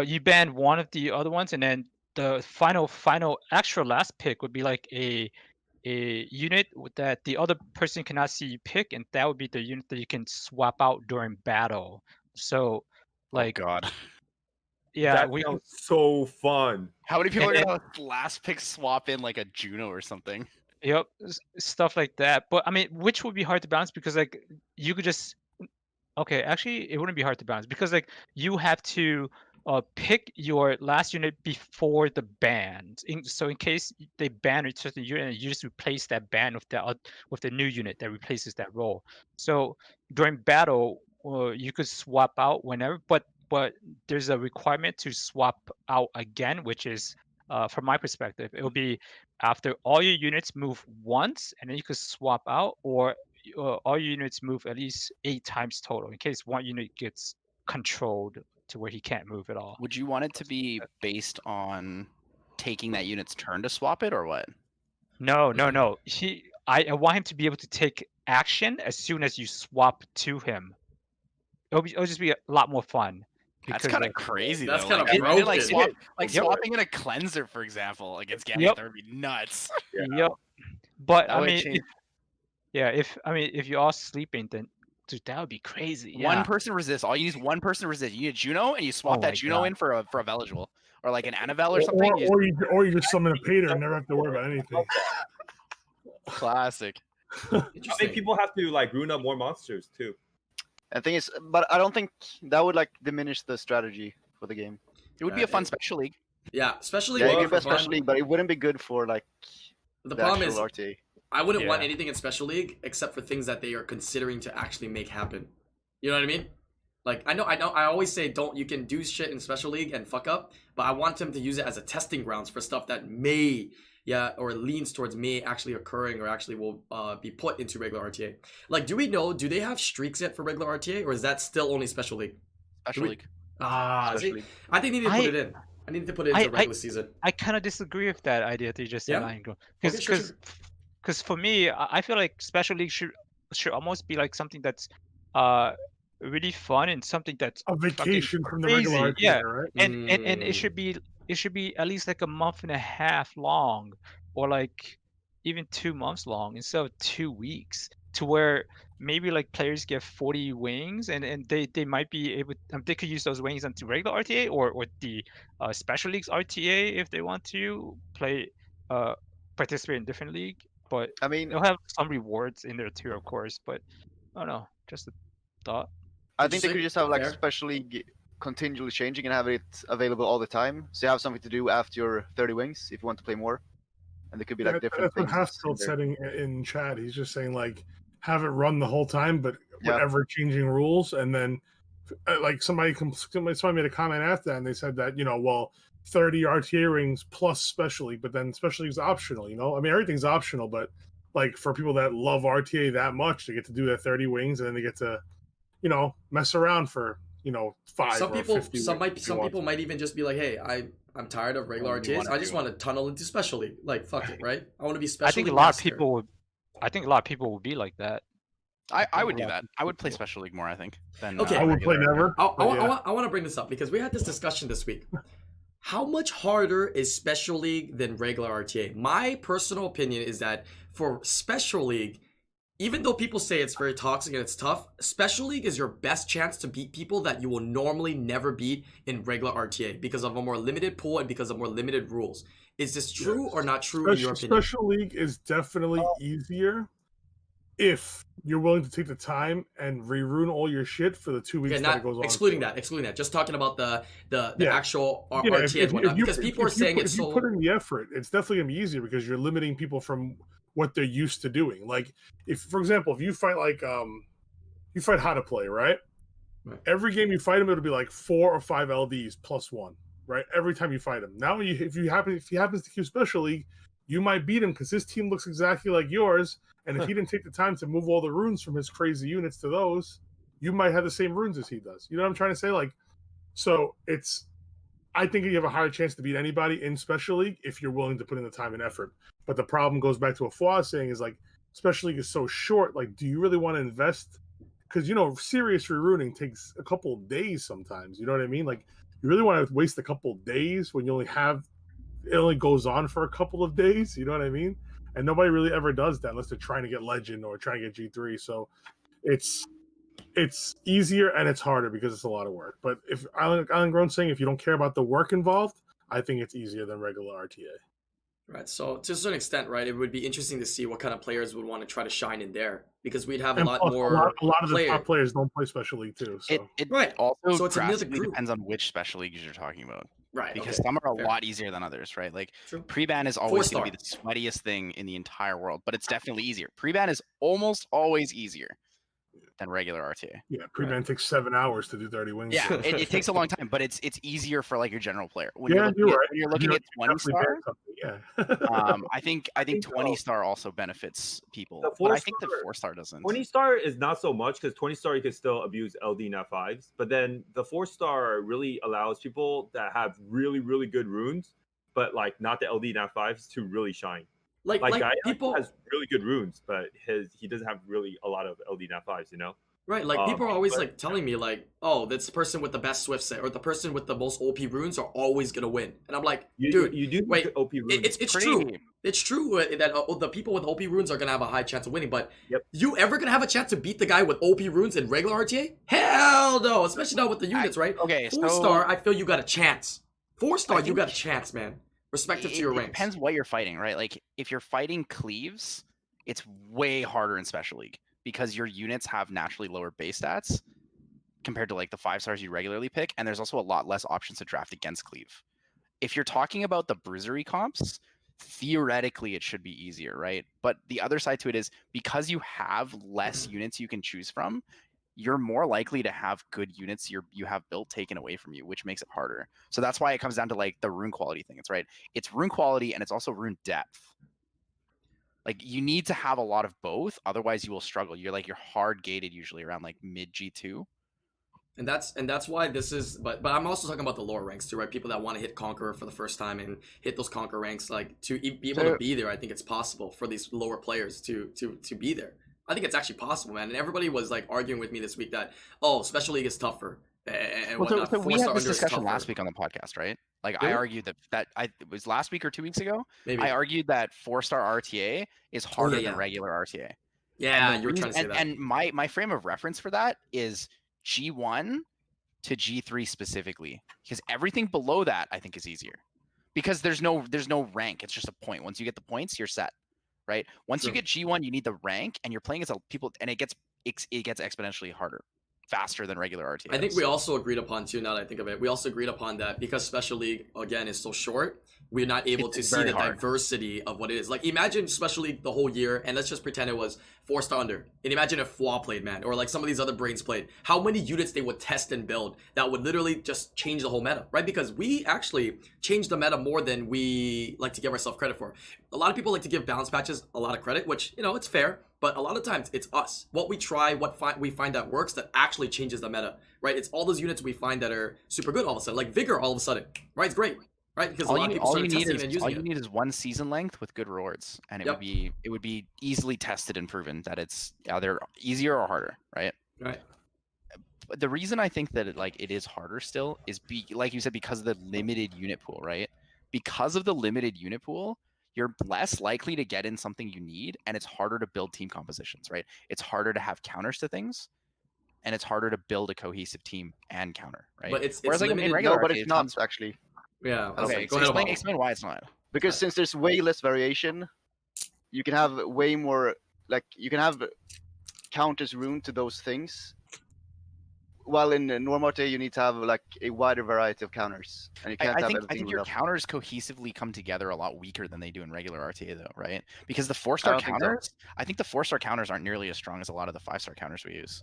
you ban one of the other ones, and then the final actual last pick would be like a unit that the other person cannot see you pick, and that would be the unit that you can swap out during battle. So, like, oh God. yeah, That we sounds so fun. How many people And are gonna last pick swap in like a Juno or something? yep, stuff like that. But I mean, which would be hard to balance because like you could just okay, actually, it wouldn't be hard to balance because like you have to pick your last unit before the ban. So in case they ban a certain unit, you just replace that ban with the new unit that replaces that role. So during battle, you could swap out whenever, but there's a requirement to swap out again, which is from my perspective, it will be after all your units move once, and then you could swap out, or all units move at least 8 times total in case one unit gets controlled to where he can't move at all. Would you want it to be based on taking that unit's turn to swap it, or what? No. I want him to be able to take action as soon as you swap to him. It'll just be a lot more fun. That's kind of crazy. That's though. kind Like, of I mean, broken. like swapping in a cleanser, for example, against Gambit, Yep. that would be nuts. Yep. But That I would mean, change. if you're all sleeping, then dude, that would be crazy. Yeah. One person resist. All you need is one person resist. You need a Juno, and you swap Oh that my Juno God. in for a Veligible, or like an Anavel or something. Or you just summon a Pater and never have to worry about anything. Classic. I think people have to like rune up more monsters too. The thing is, but I don't think that would like diminish the strategy for the game. It would be a fun special league. Yeah, especially Yeah, would it be could be a for fun. special league, but it wouldn't be good for like The problem is, actual RTA. I wouldn't want Yeah. anything in Special League except for things that they are considering to actually make happen. You know what I mean? Like I know. I always say you can do shit in Special League and fuck up, but I want them to use it as a testing grounds for stuff that may, or leans towards may actually occurring or actually will be put into regular RTA. Like, do they have streaks yet for regular RTA, or is that still only Special League? Special league. See, I think they need to put it in. I need to put it into regular season. I kind of disagree with that idea that you just said, Yeah? because for me, I feel like Special League should almost be like something that's really fun and something that's A vacation from the regular crazy, RTA, yeah. right? And it should be at least like a month and a half long, or like even 2 months long instead of 2 weeks, to where maybe like players get 40 wings, and they might be able they could use those wings onto regular RTA or the Special Leagues RTA if they want to play participate in different league. But I mean, they'll have some rewards in there too, of course. But I don't know, just a thought. I think they could Interesting. just have like Fair. Special League continually changing and have it available all the time. So you have something to do after your 30 wings if you want to play more. And there could be like different That's what things. Haskell's in there. setting in chat. He's just saying like have it run the whole time, but Yeah. whatever changing rules. And then like somebody made a comment after that, and they said that 30 RTA rings plus Special League, but then Special League's optional. I mean everything's optional, but like for people that love RTA that much, they get to do that 30 wings, and then they get to mess around for 5 Some or people, 50 some wings people might even just be like, "Hey, I'm tired of regular Only one RTAs. or I just two. want to tunnel into Special League. Like, fuck it, right? I want to be Special I think a League lot master. of people would. I think a lot of people would be like that. I would do that. I would play Special League more, I think, than Okay. I would play regular. never. I but yeah. want to bring this up because we had this discussion this week. How much harder is Special League than regular RTA? My personal opinion is that for Special League, even though people say it's very toxic and it's tough, Special League is your best chance to beat people that you will normally never beat in regular RTA because of a more limited pool and because of more limited rules. Is this true or not true in your opinion? Special League is definitely easier if you're willing to take the time and rerun all your shit for the 2 weeks Okay, that it not goes on. excluding that. Just talking about the Yeah. actual Yeah, RTA and whatnot. Because people are saying it's if you so. put in the effort, it's definitely gonna be easier because you're limiting people from what they're used to doing. Like if, for example, if you fight you fight how to play, right? Right. Every game you fight him, it'll be like 4 or 5 LDs plus 1, right? Every time you fight him. Now, if he happens to queue Special League, you might beat him because his team looks exactly like yours. And if he didn't take the time to move all the runes from his crazy units to those, you might have the same runes as he does. You know what I'm trying to say? Like, so I think you have a higher chance to beat anybody in Special League if you're willing to put in the time and effort. But the problem goes back to what Fwa is saying is like, Special League is so short. Like, do you really want to invest? Because, you know, serious rerooting takes a couple of days sometimes. You know what I mean? Like, you really want to waste a couple of days when you only have, it only goes on for a couple of days. You know what I mean? And nobody really ever does that unless they're trying to get Legend or trying to get G3. So it's easier and it's harder because it's a lot of work. But if IslandGrown saying if you don't care about the work involved, I think it's easier than regular RTA. Right. So to a certain extent, right, it would be interesting to see what kind of players would want to try to shine in there because we'd have And a lot plus, more. a lot of the top players don't play Special League too. So It Right. also So it's another drastically group. depends on which special leagues you're talking about. Right. Because okay. some are a Fair. lot easier than others, right? Like True. pre-ban is always going to be Four-star. the sweatiest thing in the entire world, but it's definitely easier. Pre-ban is almost always easier than regular RTA. yeah, pre-ban takes 7 hours to do 30 wins. Yeah, it takes a long time, but it's easier for like your general player. When Yeah, you're you're looking right. at, when you're looking at 20 star, Yeah. I think 20 star also benefits people, The but I think the 4-star 4-star doesn't. 20-star is not so much because 20-star you can still abuse LD Nat 5s, but then the 4-star really allows people that have really, really good runes, but like not the LD Nat 5s to really shine. Like Guy people has really good runes, but he doesn't have really a lot of LD Nat 5s, you know? Right, like people are always but- like telling me like, oh, this person with the best Swift set or the person with the most OP runes are always gonna win, and I'm like, dude, you do wait, OP runes. it's true. It's true that the people with OP runes are gonna have a high chance of winning, but you ever gonna have a chance to beat the guy with OP runes in regular RTA? Hell no, especially not with the units, right? Okay, 4-star, I feel you got a chance. 4-star, you got a chance, man. Respective to your It ranks. depends what you're fighting, right? Like if you're fighting cleaves, it's way harder in Special League because your units have naturally lower base stats compared to like the 5-stars you regularly pick, and there's also a lot less options to draft against cleave. If you're talking about the bruisery comps, theoretically it should be easier, right? But the other side to it is because you have less units you can choose from, you're more likely to have good units you have built taken away from you, which makes it harder. So that's why it comes down to like the rune quality thing. It's right. It's rune quality and it's also rune depth. Like you need to have a lot of both, otherwise you will struggle. You're hard gated usually around like mid G2. And that's why this is, but I'm also talking about the lower ranks too, right? People that want to hit Conqueror for the first time and hit those Conqueror ranks, like to be able to be there. I think it's possible for these lower players to be there. I think it's actually possible, man. And everybody was like arguing with me this week that Special League is tougher and whatnot. So we had this discussion tougher. last week on the podcast, right? Like Did I we? argued that it was last week or 2 weeks ago. Maybe. I argued that 4-star RTA is harder yeah. than regular RTA. Yeah, And you were trying to say that. And my frame of reference for that is G1 to G3 specifically, because everything below that I think is easier, because there's no rank. It's just a point. Once you get the points, you're set, right? Once you get G1, you need the rank, and you're playing as people, and it gets exponentially harder, faster than regular RTA. I think we also agreed upon too. Now that I think of it, we also agreed upon that because Special League again is so short, we're not able to see the diversity of what it is. Like imagine Special League the whole year, and let's just pretend it was 4-star under. And imagine if Fwa played, man, or like some of these other brains played. How many units they would test and build that would literally just change the whole meta, right? Because we actually changed the meta more than we like to give ourselves credit for. A lot of people like to give balance patches a lot of credit, which it's fair. But a lot of times it's us. What we try, we find that works, that actually changes the meta, right? It's all those units we find that are super good all of a sudden. Like Vigor all of a sudden, right? It's great, right? Because a lot of people started testing and using it. All you need is one season length with good rewards, and it would be easily tested and proven that it's either easier or harder, right? Right. But the reason I think that it is harder still is like you said, because of the limited unit pool, right? Because of the limited unit pool, you're less likely to get in something you need, and it's harder to build team compositions, right? It's harder to have counters to things, and it's harder to build a cohesive team and counter, right? But it's Whereas limited. In regular No, but RTA, it's not actually. Yeah. Okay, Go ahead. explain why it's not. Because since there's way less variation, you can have way more, like you can have counters rune to those things. While in normal RTA, you need to have like a wider variety of counters, and you can't I have think everything your runed up. counters cohesively come together a lot weaker than they do in regular RTA, though, right? Because the 4-star counters, I think the 4-star counters aren't nearly as strong as a lot of the 5-star counters we use.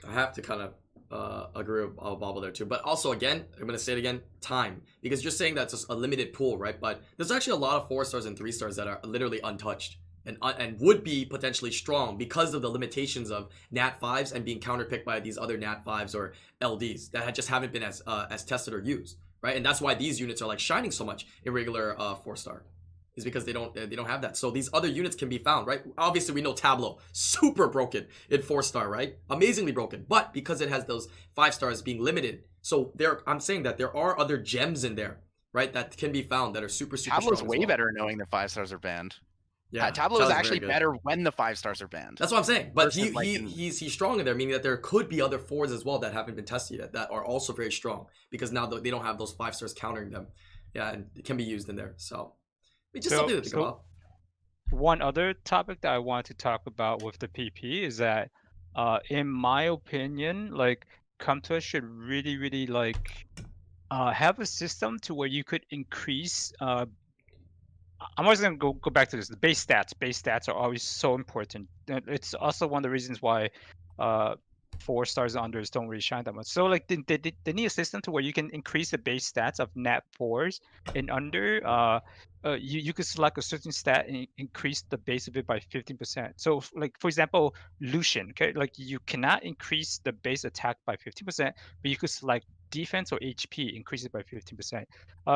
I have to kind of agree with Bobble there too. But also, again, I'm going to say it again, time. Because you're saying that's just a limited pool, right? But there's actually a lot of 4-stars and 3-stars that are literally untouched. and would be potentially strong because of the limitations of Nat 5s and being counterpicked by these other Nat 5s or LDs that just haven't been as tested or used, right? And that's why these units are like shining so much in regular 4-star, is because they don't have that. So these other units can be found, right? Obviously, we know Tableau super broken in 4-star, right? Amazingly broken, but because it has those 5 stars being limited, so I'm saying that there are other gems in there, right, that can be found that are super Tableau's strong. way better knowing the 5 stars are banned. Yeah, Tableau is actually better when the 5 stars are banned. That's what I'm saying. But Versus, he's strong in there, meaning that there could be other 4s as well that haven't been tested yet that are also very strong because now they don't have those 5 stars countering them. Yeah, and it can be used in there. So it's just something to think about. One other topic that I want to talk about with the PP is that, in my opinion, like Comtois should really like have a system to where you could increase. I'm always gonna go back to this. The base stats. Base stats are always so important. It's also one of the reasons why 4 stars and unders don't really shine that much. So like they need a system to where you can increase the base stats of Nat 4s and under. You could select a certain stat and increase the base of it by 15%. So like for example, Lucian, okay, like you cannot increase the base attack by 15%, but you could select defense or HP, increase it by 15%.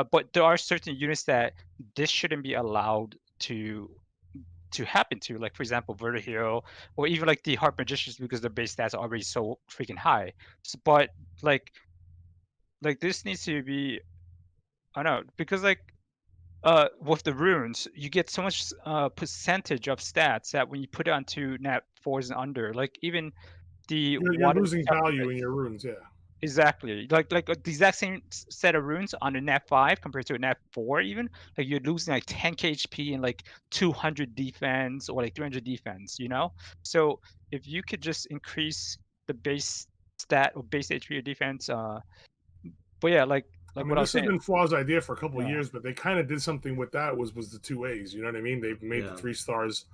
But there are certain units that this shouldn't be allowed to happen to, like for example Vertihero or even like the Heart Magicians, because their base stats are already so freaking high. But like this needs to be, I don't know, because like with the runes you get so much percentage of stats that when you put it onto Nat 4s and under, like even the you're losing value in your runes. Yeah. Exactly. Like the exact same set of runes on a Nat 5 compared to a Nat 4 even, like you're losing like 10k HP and like 200 defense or like 300 defense, you know? So if you could just increase the base stat or base HP or defense, but yeah, like I mean, what I was this has saying. been Flaw's idea for a couple of years, but they kind of did something with that was the 2As. You know what I mean? They've made the 3 stars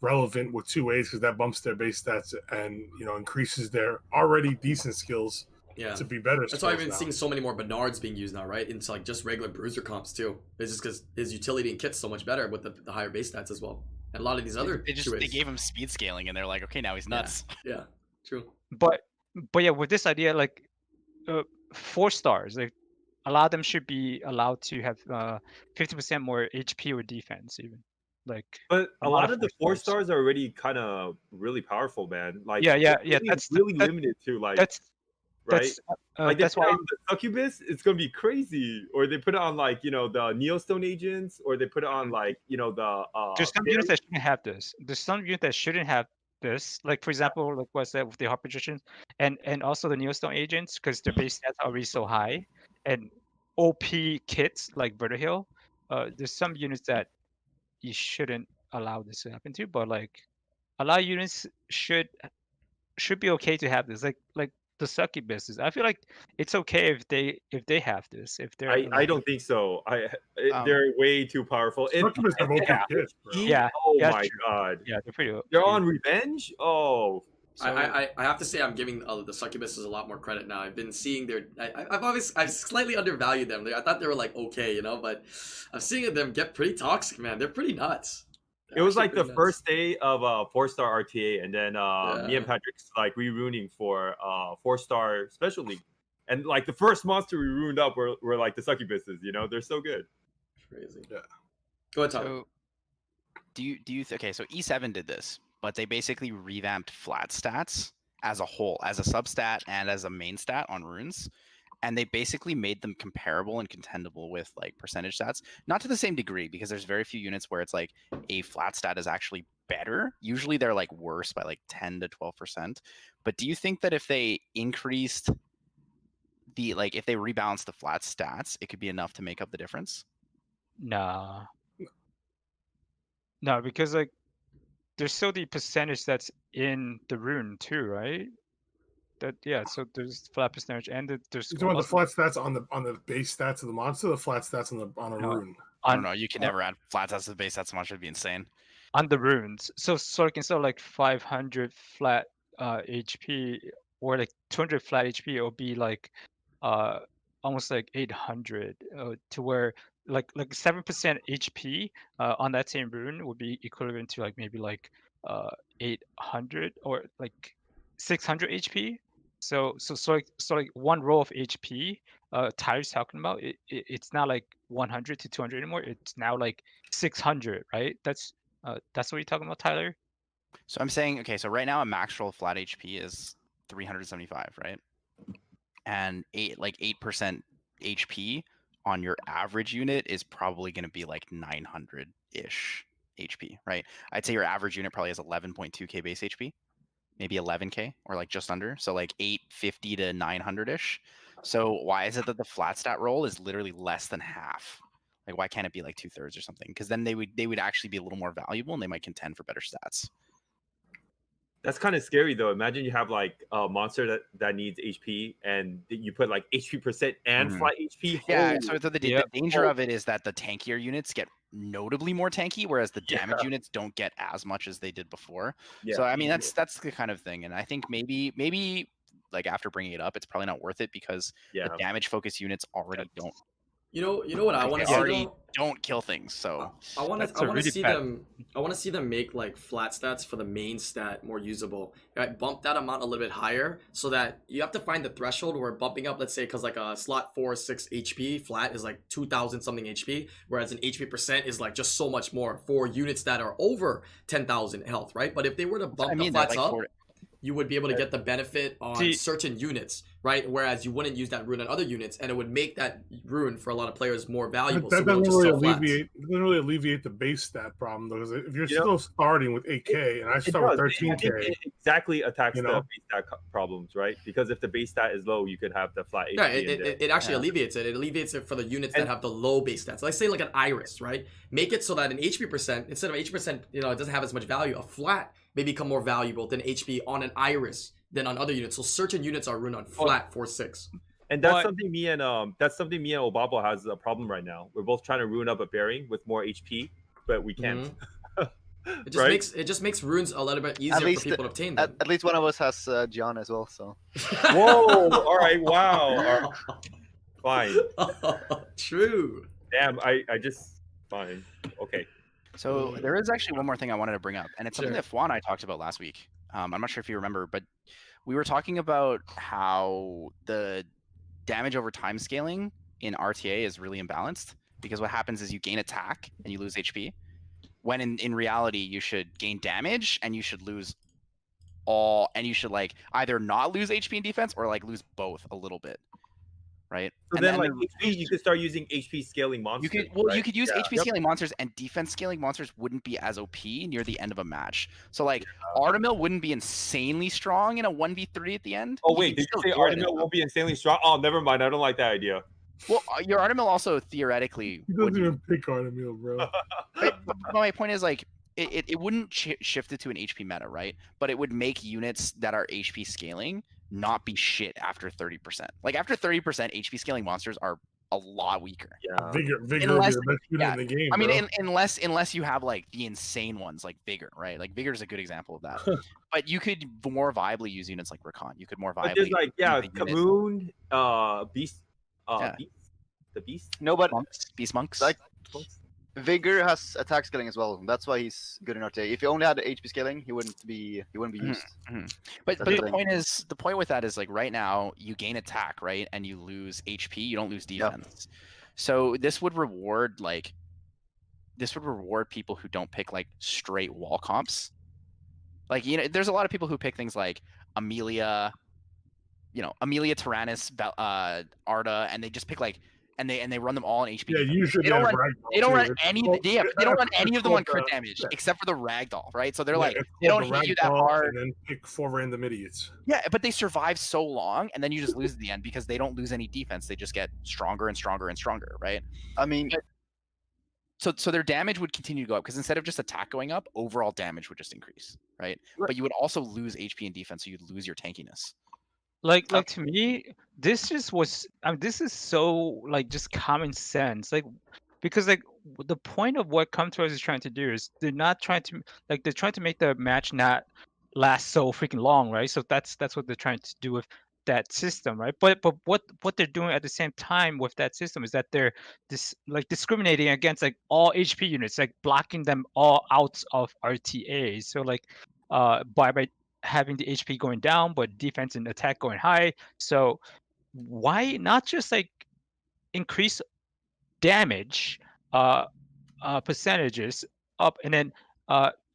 relevant with 2As because that bumps their base stats and increases their already decent skills to be better. That's why I've been seeing so many more Bernards being used now, right? Into like just regular bruiser comps too. It's just because his utility and kit's so much better with the higher base stats as well. And a lot of these other they gave him speed scaling and they're like, okay, now he's nuts. Yeah, true. But yeah, with this idea, like 4 stars, like a lot of them should be allowed to have 50% more HP or defense even. Like, but a lot of the 4 stars are already kind of really powerful, man. Like yeah. That's really limited to like right. Like that's why the succubus, it's gonna be crazy. Or they put it on like the Neostone agents, or they put it on like the. There's some units that shouldn't have this. There's some units that shouldn't have this. Like for example, like what I said with the Heart Magicians, and also the Neostone agents, because their base stats are already so high, and OP kits like Vertihero. There's some units that you shouldn't allow this to happen to, but like a lot of units should be okay to have this. Like the succubuses, I feel like it's okay if they have this. If they're I don't think so. They're way too powerful. Succubus have OP kits, bro. Yeah. Oh my god. Yeah, they're pretty. They're on revenge. Oh. So, I have to say I'm giving the succubuses a lot more credit now. I've been seeing their I've slightly undervalued them. I thought they were like okay, but I'm seeing them get pretty toxic, man. They're pretty nuts. It was like the first day of 4-star RTA, and then me and Patrick's like re-runing for 4-star Special League, and like the first monster we ruined up were like the succubuses. They're so good. Crazy. Yeah. Go ahead, Tyler. So, do you okay? So E7 did this, but they basically revamped flat stats as a whole, as a substat and as a main stat on runes. And they basically made them comparable and contendable with like percentage stats, not to the same degree, because there's very few units where it's like a flat stat is actually better. Usually they're like worse by like 10 to 12%. But do you think that if they increased if they rebalanced the flat stats, it could be enough to make up the difference? No, because like there's still the percentage that's in the rune too, right? So there's flat percentage and there's. You talking about the flat stats on the base stats of the monster, the flat stats on a rune? I don't know. You can never add flat stats to the base stats. Much would be insane. On the runes, so like 500 flat HP or like 200 flat HP, it'll be like almost like 800 to where like 7% HP on that same rune would be equivalent to like maybe like 800 or like 600 HP. So like one row of HP. Tyler's talking about it's not like 100 to 200 anymore. It's now like 600, right? That's what you're talking about, Tyler. So I'm saying, okay, so right now a max roll flat HP is 375, right? And 8% HP on your average unit is probably going to be like 900-ish HP, right? I'd say your average unit probably has 11.2k base HP, maybe 11k or like just under. So like 850 to 900-ish. So why is it that the flat stat roll is literally less than half? Like why can't it be like 2/3 or something? Because then they would actually be a little more valuable and they might contend for better stats. That's kind of scary though. Imagine you have like a monster that needs HP and you put like HP percent and flat HP. Yeah, so the danger of it is that the tankier units get notably more tanky, whereas the damage units don't get as much as they did before. Yeah. So I mean that's the kind of thing, and I think maybe like after bringing it up, it's probably not worth it because the damage focused units already don't. You know what I want to see already though? don't kill things. So I want to see them. I want to see them make like flat stats for the main stat more usable. Right, bump that amount a little bit higher so that you have to find the threshold where bumping up. Let's say because like a slot 4 or 6 HP flat is like 2,000 something HP, whereas an HP percent is like just so much more for units that are over 10,000 health, right? But if they were to bump the flats up, you would be able to get the benefit on certain units, right? Whereas you wouldn't use that rune on other units, and it would make that rune for a lot of players more valuable. That doesn't really alleviate the base stat problem, though. Because if you're still starting with 8k and I start with 13k, it exactly attacks the base stat problems, right? Because if the base stat is low, you could have the flat HP. Right, it actually alleviates it. It alleviates it for the units that have the low base stats. Let's say like an Iris, right? Make it so that an HP percent, instead of HP%, it doesn't have as much value. A flat may become more valuable than HP on an Iris than on other units. So certain units are rune on flat 4/6. And that's something me and Obabo has a problem right now. We're both trying to rune up a bearing with more HP, but we can't. It just makes runes a little bit easier for people to obtain them. At least one of us has John as well. So. Whoa! All right. Wow. Fine. True. Damn. I just fine. Okay. So there is actually one more thing I wanted to bring up, and it's something that Fwan and I talked about last week. I'm not sure if you remember, but we were talking about how the damage over time scaling in RTA is really imbalanced because what happens is you gain attack and you lose HP, when in reality you should gain damage and you should lose all, and you should like either not lose HP and defense or like lose both a little bit. Right. So then, like HP, you could start using HP scaling monsters. You could use HP scaling monsters, and defense scaling monsters wouldn't be as OP near the end of a match. So like Artemil wouldn't be insanely strong in a 1v3 at the end. Oh wait, did you say Artemil won't be insanely strong? Oh, never mind. I don't like that idea. Well, your Artemil also theoretically. He doesn't even pick Artemil, bro. But my point is like. It wouldn't shift it to an HP meta, right? But it would make units that are HP scaling not be shit after 30%. Like after 30%, HP scaling monsters are a lot weaker. Yeah. Vigor would be the best unit in the game. I mean, unless you have like the insane ones like Vigor, right? Like Vigor is a good example of that. But you could more viably use units like Rakan. You could more viably. But there's like Kamoon, Beast, the Beast. No, but Beast monks. Like Vigor has attack scaling as well. That's why he's good in RTA. If he only had HP scaling, he wouldn't be used. But the point with that is like right now you gain attack, right, and you lose HP. You don't lose defense. So this would reward people who don't pick like straight wall comps. Like there's a lot of people who pick things like Amelia, Tyrannus, Arda, and they just pick like. And they run them all in HP. Yeah, usually they don't run any of them on crit damage except for the ragdoll, right? So they're like they don't hit you that hard. And then pick 4 random idiots. Yeah, but they survive so long, and then you just lose at the end because they don't lose any defense. They just get stronger and stronger and stronger, right? I mean, so their damage would continue to go up because instead of just attack going up, overall damage would just increase, right? But you would also lose HP and defense, so you'd lose your tankiness. Like to me, this is so like just common sense. Like because like the point of what Come To Us is trying to do is they're trying to make the match not last so freaking long, right? So that's what they're trying to do with that system, right? But what they're doing at the same time with that system is that they're discriminating against like all HP units, like blocking them all out of RTA. So like by having the HP going down, but defense and attack going high. So why not just like increase damage percentages up, and then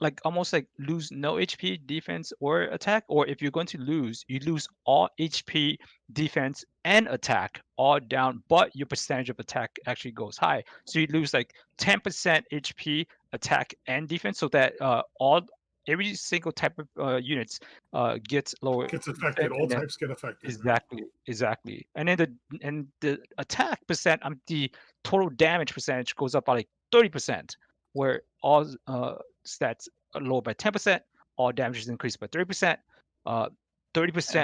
like almost like lose no HP defense or attack, or if you're going to lose, you lose all HP defense and attack all down, but your percentage of attack actually goes high. So you lose like 10% HP attack and defense, so that every single type of units gets lower. Gets affected. All types get affected. Exactly. And then the attack percent, the total damage percentage goes up by like 30%, where all stats are lower by 10%, all damage is increased by 30%, 30%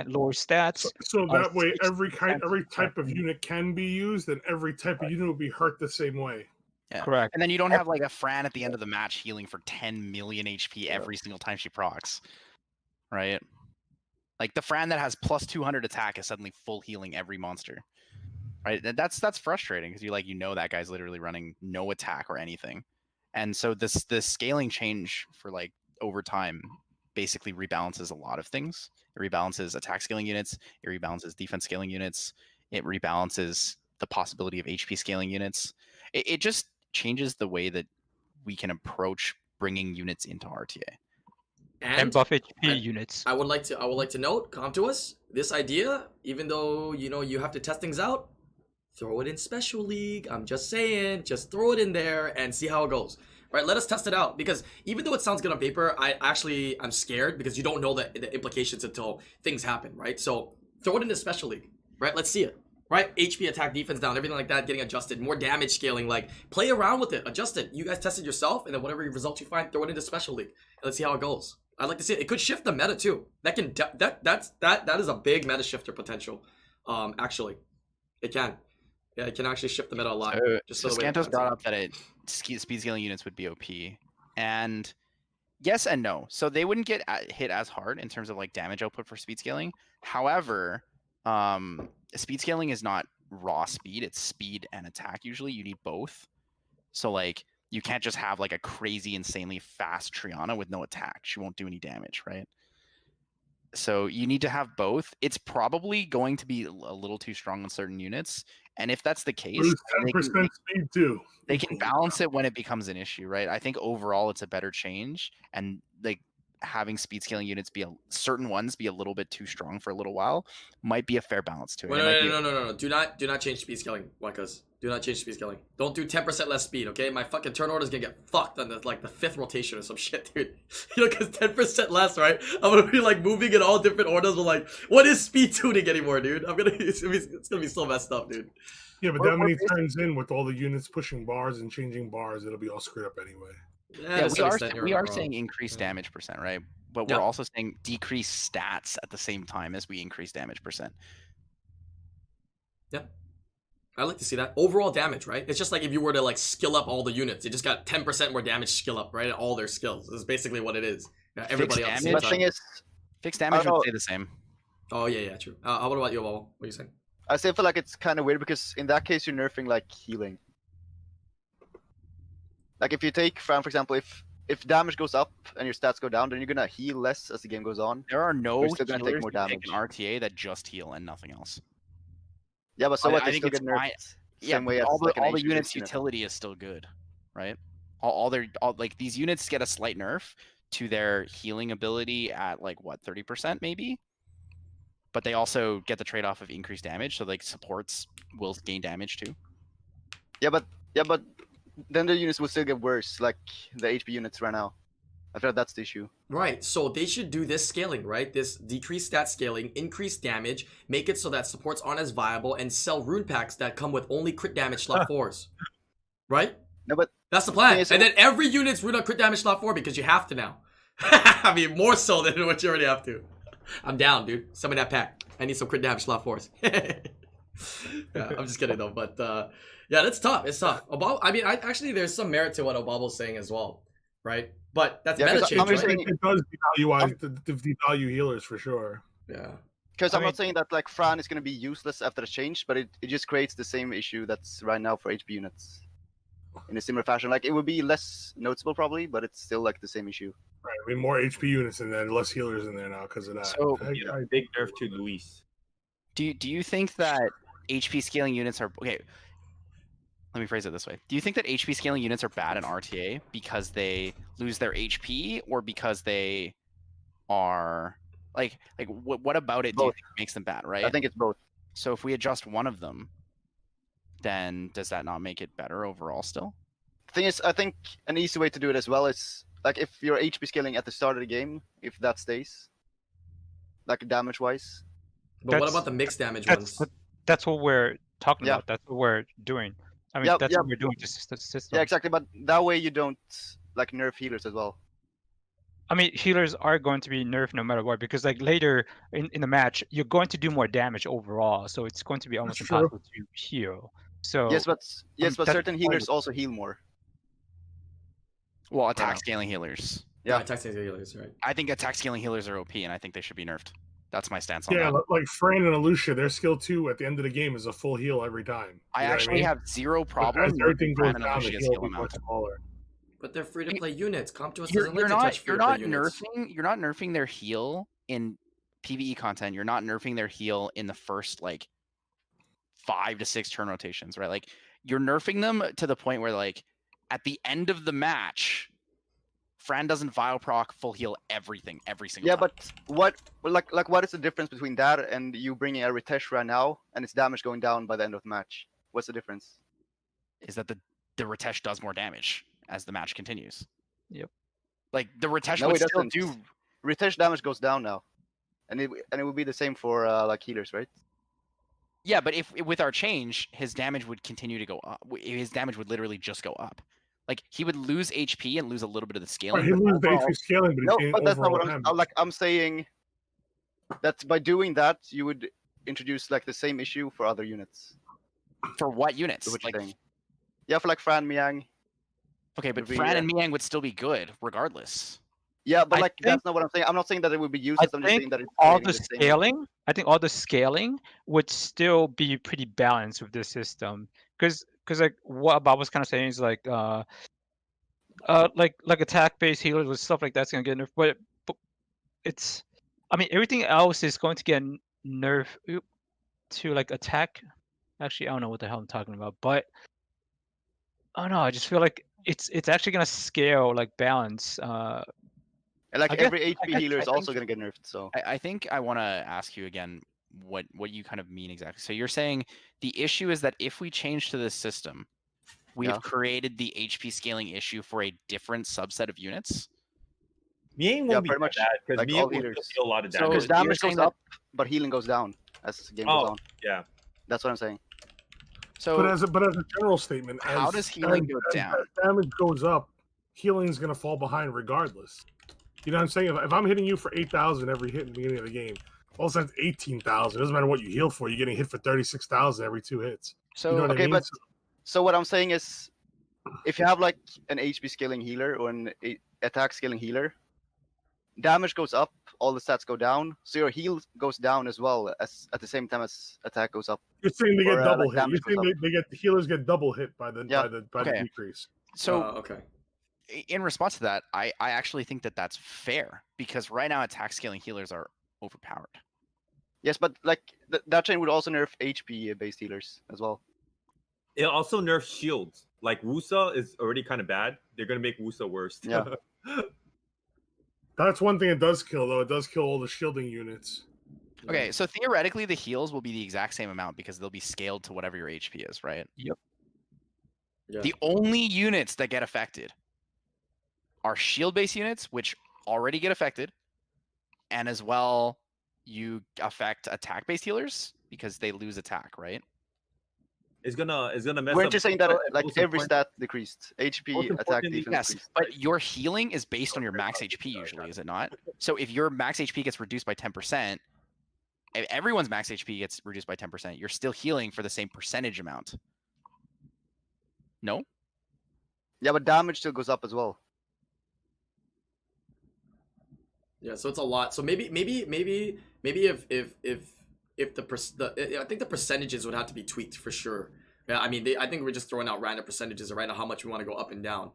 lower stats. So that way, every type of unit can be used, and every type of unit will be hurt the same way. Yeah. Correct. And then you don't have like a Fran at the end of the match healing for 10 million HP every single time she procs, right? Like the Fran that has plus 200 attack is suddenly full healing every monster, right? And that's frustrating because you know that guy's literally running no attack or anything. And so this scaling change for like over time basically rebalances a lot of things. It rebalances attack scaling units, it rebalances defense scaling units, it rebalances the possibility of HP scaling units. It just changes the way that we can approach bringing units into RTA. And buff HP units. I would like to note, come to us, this idea, even though you have to test things out, throw it in Special League. I'm just saying, just throw it in there and see how it goes. Right, let us test it out, because even though it sounds good on paper, I'm scared because you don't know the implications until things happen, right? So throw it into Special League, right? Let's see it. Right, HP, attack, defense down, everything like that getting adjusted, more damage scaling, like play around with it, adjust it. You guys test it yourself, and then whatever results you find, throw it into Special League. And let's see how it goes. I'd like to see it. It could shift the meta too. That is a big meta shifter potential. Actually, it can. Yeah, it can actually shift the meta a lot. So Scantos brought up that speed scaling units would be OP, and yes and no. So they wouldn't get hit as hard in terms of like damage output for speed scaling. However, speed scaling is not raw speed, it's speed and attack. Usually you need both. So like you can't just have like a crazy insanely fast Triana with no attack. She won't do any damage, right? So you need to have both. It's probably going to be a little too strong on certain units, and if that's the case, 10% speed too. They can balance it when it becomes an issue, right? I think overall it's a better change, and like having speed scaling units certain ones be a little bit too strong for a little while might be a fair balance to it. No. Do not change speed scaling, Wakas. Do not change speed scaling. Don't do 10% less speed, okay? My fucking turn order is gonna get fucked on the 5th rotation or some shit, dude. Because 10% less, right? I'm gonna be like moving in all different orders. But like, what is speed tuning anymore, dude? It's gonna be so messed up, dude. Yeah, but that many turns in with all the units pushing bars and changing bars, it'll be all screwed up anyway. Yeah, we are saying increased damage percent, right? But we're also saying decrease stats at the same time as we increase damage percent. Yeah. I like to see that. Overall damage, right? It's just like if you were to like skill up all the units, it just got 10% more damage skill up, right? All their skills. This is basically what it is. Yeah, everybody else. The thing is, fixed damage would stay the same. Oh yeah, true. What about you, Bubble? What are you saying? I feel like it's kind of weird because in that case you're nerfing like healing. Like if you take Fran, for example, if damage goes up and your stats go down, then you're gonna heal less as the game goes on. There are no still gonna take more damage in RTA that just heal and nothing else. Yeah, but so what? They still get nerfed. Yeah, all the units' utility is still good, right? All like these units get a slight nerf to their healing ability at like what 30% maybe, but they also get the trade-off of increased damage. So like supports will gain damage too. Yeah, but then the units will still get worse, like the HP units right now. I feel like that's the issue. Right, so they should do this scaling, right? This decreased stat scaling, increased damage, make it so that supports aren't as viable, and sell rune packs that come with only crit damage slot 4s. Right? No, but that's the plan. And then every unit's rune on crit damage slot 4 because you have to now. I mean, more so than what you already have to. I'm down, dude. Some of that pack. I need some crit damage slot 4s. Yeah, I'm just kidding though, but yeah, that's tough. It's tough. I mean, actually, there's some merit to what Obable's saying as well, right? But that's meta change, right? It does devalue healers for sure. Yeah. Because I I'm not mean- saying that like Fran is going to be useless after the change, but it just creates the same issue that's right now for HP units in a similar fashion. Like it would be less noticeable probably, but it's still like the same issue. Right, I mean, more HP units in there, less healers in there now because of that. So- Big nerf to Luis. Do you think that HP scaling units are okay? Let me phrase it this way: do you think that HP scaling units are bad in RTA because they lose their HP, or because they are like what about it do you Both. think makes them bad? Right. I think it's both. So if we adjust one of them, then does that not make it better overall still? Thing is, I think an easy way to do it as well is like if you're HP scaling at the start of the game, if that stays, like damage wise. But what That's- about the mixed damage That's ones? that's what we're talking Yeah. about. That's what we're doing. I mean, Yeah, that's yeah. what we're doing. Just the system. Yeah, exactly. But that way you don't like nerf healers as well. I mean, healers are going to be nerfed no matter what, because like later in the match, you're going to do more damage overall, so it's going to be almost That's true. impossible to heal. So Yes, but that's certain the healers point. also heal more. Well, attack now. scaling healers. Yeah. attack healers, right? I think attack scaling healers are OP, and I think they should be nerfed. That's my stance on Yeah, that. like Fran and Alucia, their skill 2 at the end of the game is a full heal every time. I You know what actually mean? have zero But problem as everything nerfing goes Fran and down, the Alicia's heal heal will be much amount. smaller. But they're free to play units. Comp to us You're doesn't like to touch free you're to play not units. nerfing their heal in PVE content. You're not nerfing their heal in the first like 5 to 6 turn rotations, right? Like you're nerfing them to the point where like at the end of the match, Fran doesn't vial proc full heal everything every single Yeah, time. but what is the difference between that and you bringing a Ritesh right now and its damage going down by the end of the match? What's the difference? Is that the Ritesh does more damage as the match continues. Yep. Like the Ritesh No, would it still doesn't. do. Ritesh damage goes down now, and it would be the same for like healers, right? Yeah, but if with our change, his damage would continue to go up. His damage would literally just go up. Like he would lose HP and lose a little bit of the scaling. Right, he but loses the overall- HP scaling, but he's No, getting but that's not overall what damage. I'm saying that by doing that you would introduce like the same issue for other units. for what units? Is what you're Like saying. Yeah, for like Fran Miang. okay, but would be, Fran and Miang would still be good regardless. Yeah, but I like think- that's not what I'm saying. I'm not saying that it would be useless. I'm just think saying that it's all creating the same- scaling, I think all the scaling would still be pretty balanced with this system, because like what Bob was kind of saying is like like attack based healers with stuff like that's gonna get nerfed, but it's, I mean, everything else is going to get nerfed to like attack. Actually, I don't know what the hell I'm talking about, but I don't know. I just feel like it's actually gonna scale like balance. And like I guess- every HP guess- healer I is also think- gonna get nerfed. So I think I want to ask you again what you kind of mean exactly. So you're saying the issue is that if we change to this system, we have Yeah. created the HP scaling issue for a different subset of units. Miang Yeah, won't be pretty much, bad because like, Miang all will still healers. deal a lot of So damage. because you're damage saying goes that- up, but healing goes down as the game goes Oh. on. Yeah. That's what I'm saying. So But as a general statement, how does healing go down? As damage goes up, healing is going to fall behind regardless. You know what I'm saying? If I'm hitting you for 8,000 every hit in the beginning of the game, all of a sudden it's 18,000. It doesn't matter what you heal for. You're getting hit for 36,000 every 2 hits. So You know what I Okay, mean? but so what I'm saying is, if you have like an HP scaling healer or an attack scaling healer, damage goes up, all the stats go down, so your heal goes down as well as at the same time as attack goes up. You're saying they or, get double like, hit. damage You're saying goes they get the healers get double hit by the Yeah. by Okay. the decrease. so Okay. in response to that, I actually think that that's fair because right now attack scaling healers are overpowered. Yes, but like that chain would also nerf HP based healers as well. It also nerfs shields. Like Wusa is already kind of bad. They're gonna make Wusa worse. Yeah. That's one thing it does kill, though. It does kill all the shielding units. Okay, so theoretically the heals will be the exact same amount because they'll be scaled to whatever your HP is, right? Yeah. The only units that get affected are shield-based units, which already get affected, and as well you affect attack-based healers because they lose attack, right? It's gonna mess We're up. just saying that and like most every important- stat decreased. most HP, attack, importantly- defense Yes, decreased. but your healing is based on your max HP usually, is it not? So if your max HP gets reduced by 10%, if everyone's max HP gets reduced by 10%, you're still healing for the same percentage amount. No? Yeah, but damage still goes up as well. Yeah, so it's a lot. So maybe if I think the percentages would have to be tweaked for sure. Yeah, I mean, I think we're just throwing out random percentages right now how much we want to go up and down.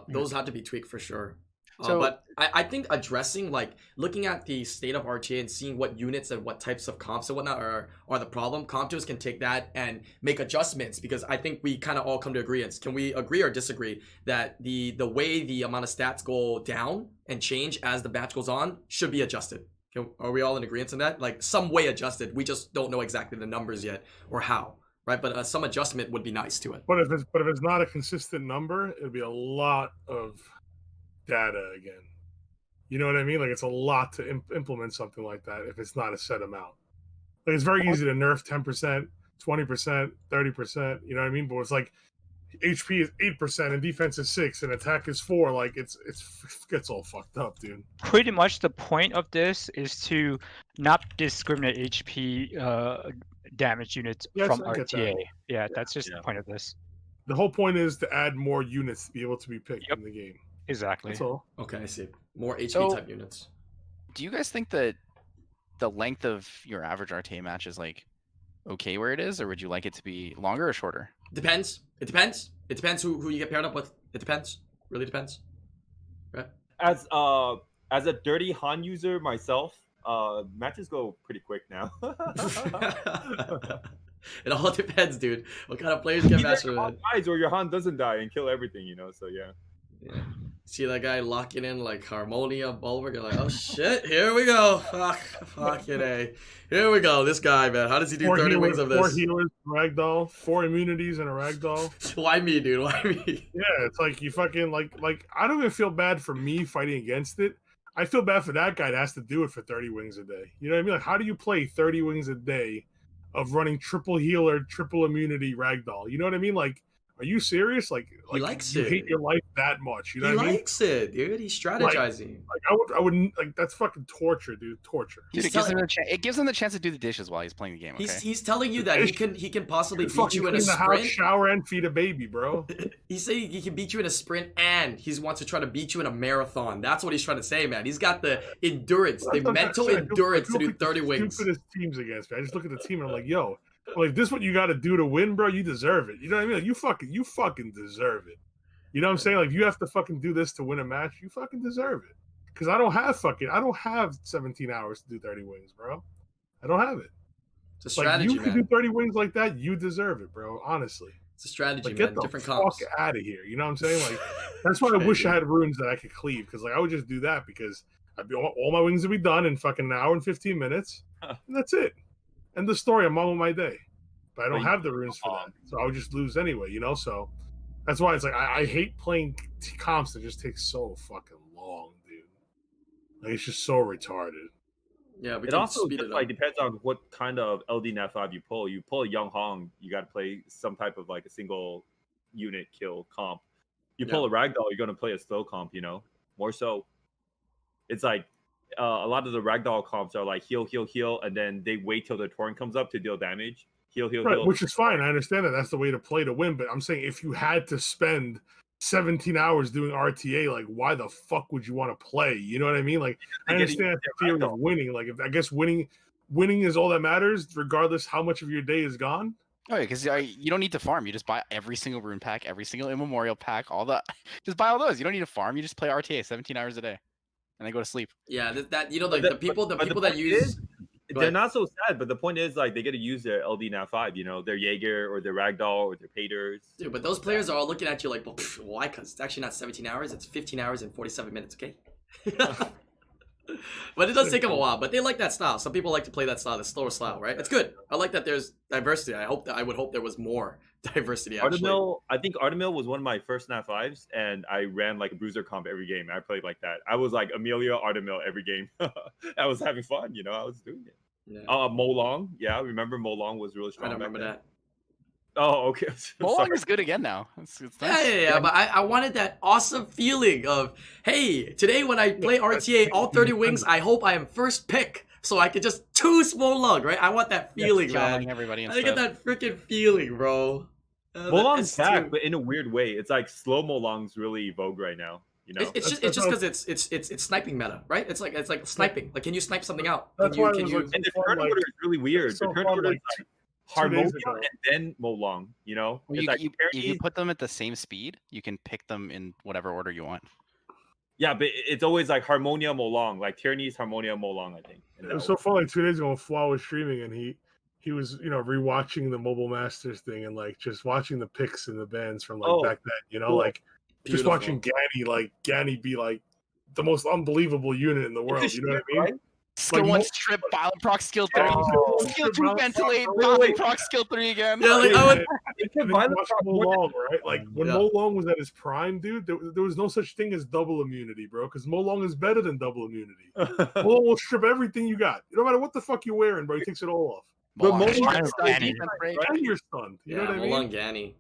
Those have to be tweaked for sure. So- but I think addressing, like, looking at the state of RTA and seeing what units and what types of comps and whatnot are the problem, Comptos can take that and make adjustments, because I think we kind of all come to agreement. Can we agree or disagree that the way the amount of stats go down and change as the batch goes on should be adjusted? Are we all in agreement on that? Like, some way adjusted. We just don't know exactly the numbers yet or how, right? But some adjustment would be nice to it. But if it's not a consistent number, it'd be a lot of data again. You know what I mean? Like, it's a lot to implement something like that if it's not a set amount. Like, it's very easy to nerf 10%, 20%, 30%. You know what I mean? But it's like HP is 8% and defense is 6 and attack is 4. Like, it gets all fucked up, dude. Pretty much the point of this is to not discriminate HP damage units Yes, from I get RTA. that. Yeah, that's just the point of this. The whole point is to add more units to be able to be picked in the game. Exactly. That's all. Okay, I see. More HP So- type units. Do you guys think that the length of your average RTA match is like okay where it is, or would you like it to be longer or shorter? Depends. It depends. It depends who you get paired up with. It depends. Really depends. Right? As a dirty Han user myself, matches go pretty quick now. It all depends, dude. What kind of players get matched with? Han dies or your Han doesn't die and kill everything, you know. So yeah. Yeah. See that guy locking in like Harmonia, Bulwark, you're like, oh shit, here we go. Fucking A. Here we go. This guy, man. How does he do 30 wings of this? 4 healers, ragdoll, 4 immunities, and a ragdoll. Why me, dude? Why me? Yeah, it's like you fucking like I don't even feel bad for me fighting against it. I feel bad for that guy that has to do it for 30 wings a day. You know what I mean? Like, how do you play 30 wings a day of running triple healer, triple immunity, ragdoll? You know what I mean? Like, are you serious? Like He likes you it. hate your life that much? You know He what I mean? likes it, dude. He's strategizing. Like, I wouldn't like that's fucking torture, dude. Torture. Dude, He's it gives him the chance to do the dishes while he's playing the game. Okay. He's telling you that he can possibly You beat fucking you in a clean the house, sprint. shower, and feed a baby, bro. He's saying he can beat you in a sprint, and he wants to try to beat you in a marathon. That's what he's trying to say, man. He's got the endurance, the mental endurance to do 30 wings. Stupidest teams against me. I just look at the team and I'm like, yo, like, this what you got to do to win, bro? You deserve it. You know what I mean? Like, you fucking deserve it. You know what I'm saying? Like, you have to fucking do this to win a match. You fucking deserve it. Because I don't have 17 hours to do 30 wings, bro. I don't have it. It's a strategy, like, you can man. do 30 wings like that. You deserve it, bro. Honestly. It's a strategy, Like, man. get the Different fuck comps. out of here. You know what I'm saying? Like, that's why I wish I had runes that I could cleave. Because, like, I would just do that because all my wings would be done in fucking an hour and 15 minutes. And that's it. End the story. I'm on with my day. But I don't have the runes for that. So I would just lose anyway, you know? So that's why it's like I hate playing comps that just take so fucking long, dude. Like, it's just so retarded. Yeah, we It can also speed just it like up. depends on what kind of LD Nat 5 you pull. You pull a Young Hong, you got to play some type of like a single unit kill comp. You pull a Ragdoll, you're going to play a slow comp, you know? More so. It's like a lot of the Ragdoll comps are like heal, heal, heal, and then they wait till the torrent comes up to deal damage. Heal, heal, Right, heal. which is fine. I understand that. That's the way to play to win. But I'm saying if you had to spend 17 hours doing RTA, like, why the fuck would you want to play? You know what I mean? Like, I understand the theory of winning. Like, if I guess winning is all that matters, regardless how much of your day is gone. Oh yeah, because you don't need to farm. You just buy every single rune pack, every single immemorial pack, just buy all those. You don't need to farm. You just play RTA 17 hours a day, and then go to sleep. Yeah, that you know, like the people that use. They're not so sad, but the point is, like, they get to use their LD Nat 5, you know, their Jaeger or their Ragdoll or their Paters. Dude, but those players are all looking at you like, well, why? Because it's actually not 17 hours, it's 15 hours and 47 minutes, okay? But it does take them a while, but they like that style. Some people like to play that style, the slower style, right? It's good. I like that there's diversity. I would hope there was more diversity, actually. I think Artemil was one of my first Nat 5s, and I ran like a bruiser comp every game. I played like that. I was like Amelia Artemil every game. I was having fun, you know, I was doing it. Yeah. Molong, yeah, remember Molong was really strong. I don't remember that. Oh, okay. Molong is good again now. It's nice. Yeah. But I wanted that awesome feeling of, hey, today when I play RTA all 30 wings, I hope I am first pick, so I could just choose Molong, right? I want that feeling, man. Everybody I get that freaking feeling, bro. Molong's back, but in a weird way. It's like slow Molong's really vogue right now. You know, It's just because it's sniping meta, right? It's like sniping. Like, can you snipe something out? That's why it was like and the so fun, turn order is really weird. so The turn fun, order like, is like 2 days Harmonia ago. and then Molong. You know, Well, it's you, like you, if you Tyranny- put them at the same speed, you can pick them in whatever order you want. yeah, but it's always like Harmonia Molong, like Tyranny's Harmonia Molong, I think. It was so fun. Like 2 days ago, when Flaw was streaming, and he was rewatching the Mobile Masters thing and like just watching the picks and the bans from like back then. cool. Like just Beautiful. watching Ganny be like the most unbelievable unit in the world. You know what I mean? Right? Skill Like, 1 mo- strip, violent proc skill 3. Oh, Skill 2 violent ventilate, proc, violent wait. proc skill 3 again. Yeah, like I would. It's And then Violent you watch Proc Mo more than- Long, right? Like when Yeah. Mo Long was at his prime, dude, there was no such thing as double immunity, bro. Because Mo Long is better than double immunity. Mo Long will strip everything you got. No matter what the fuck you're wearing, bro. He takes it all off. But Molong Molong is is stun, Ganny. defense break. And you're stunned. You know Yeah, what I mean? Molong Ganny.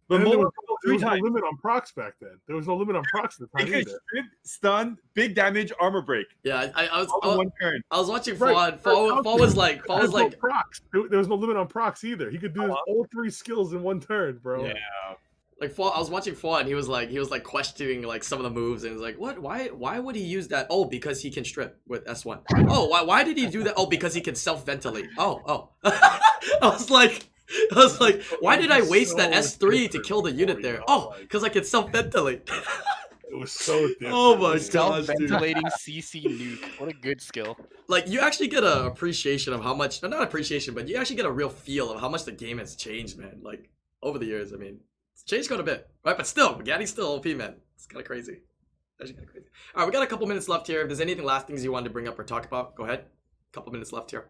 But And then there Molong was, can go there 3 was no times. limit on procs back then. There was no limit on procs at the It time could either. strip, stun, big damage, armor break. Yeah, I All in one turn. I was watching Right. Fall was like There was no procs. There was no limit on procs either. He could do all 3 skills in one turn, bro. Yeah. like Fall. I was watching Fall and he was like questioning like some of the moves and he was like, what? Why would he use that? Oh, because he can strip with S1. Oh, why did he do that? Oh, because he can self ventilate. Oh. I was like, why did I waste that S3 to kill the unit there? Oh, because I can self ventilate. It was so different. Oh my dude. gosh, dude. Self-ventilating CC nuke. What a good skill. Like you actually get a appreciation of how much, not appreciation, but you actually get a real feel of how much the game has changed, man. Like over the years, I mean, it's changed quite a bit, right? But still, Gaddy's still OP, man. It's kind of crazy. Actually kind of crazy. All right, we got a couple minutes left here. If there's anything last things you wanted to bring up or talk about, go ahead. Couple minutes left here.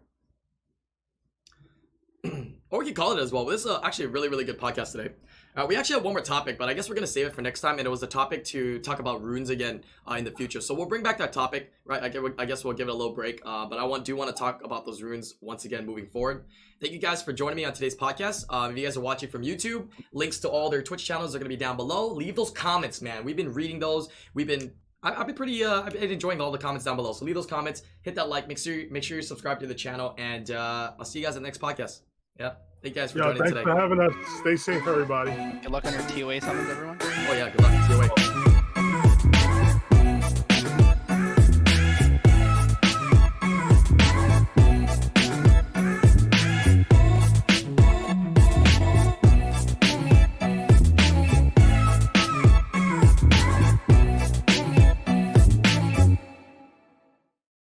Or we can call it as well. This is actually a really, really good podcast today. We actually have one more topic, but I guess we're going to save it for next time. And it was a topic to talk about runes again in the future. So we'll bring back that topic, right? I guess we'll give it a little break. But I do want to talk about those runes once again moving forward. Thank you guys for joining me on today's podcast. If you guys are watching from YouTube, links to all their Twitch channels are going to be down below. Leave those comments, man. We've been reading those. I've been enjoying all the comments down below. So leave those comments, hit that like, make sure you subscribe to the channel, and I'll see you guys at the next podcast. Yeah. Thank you guys for joining thanks today. for having us. Stay safe, everybody. Good luck on your TOA summons, everyone. Oh yeah, good luck. See you later.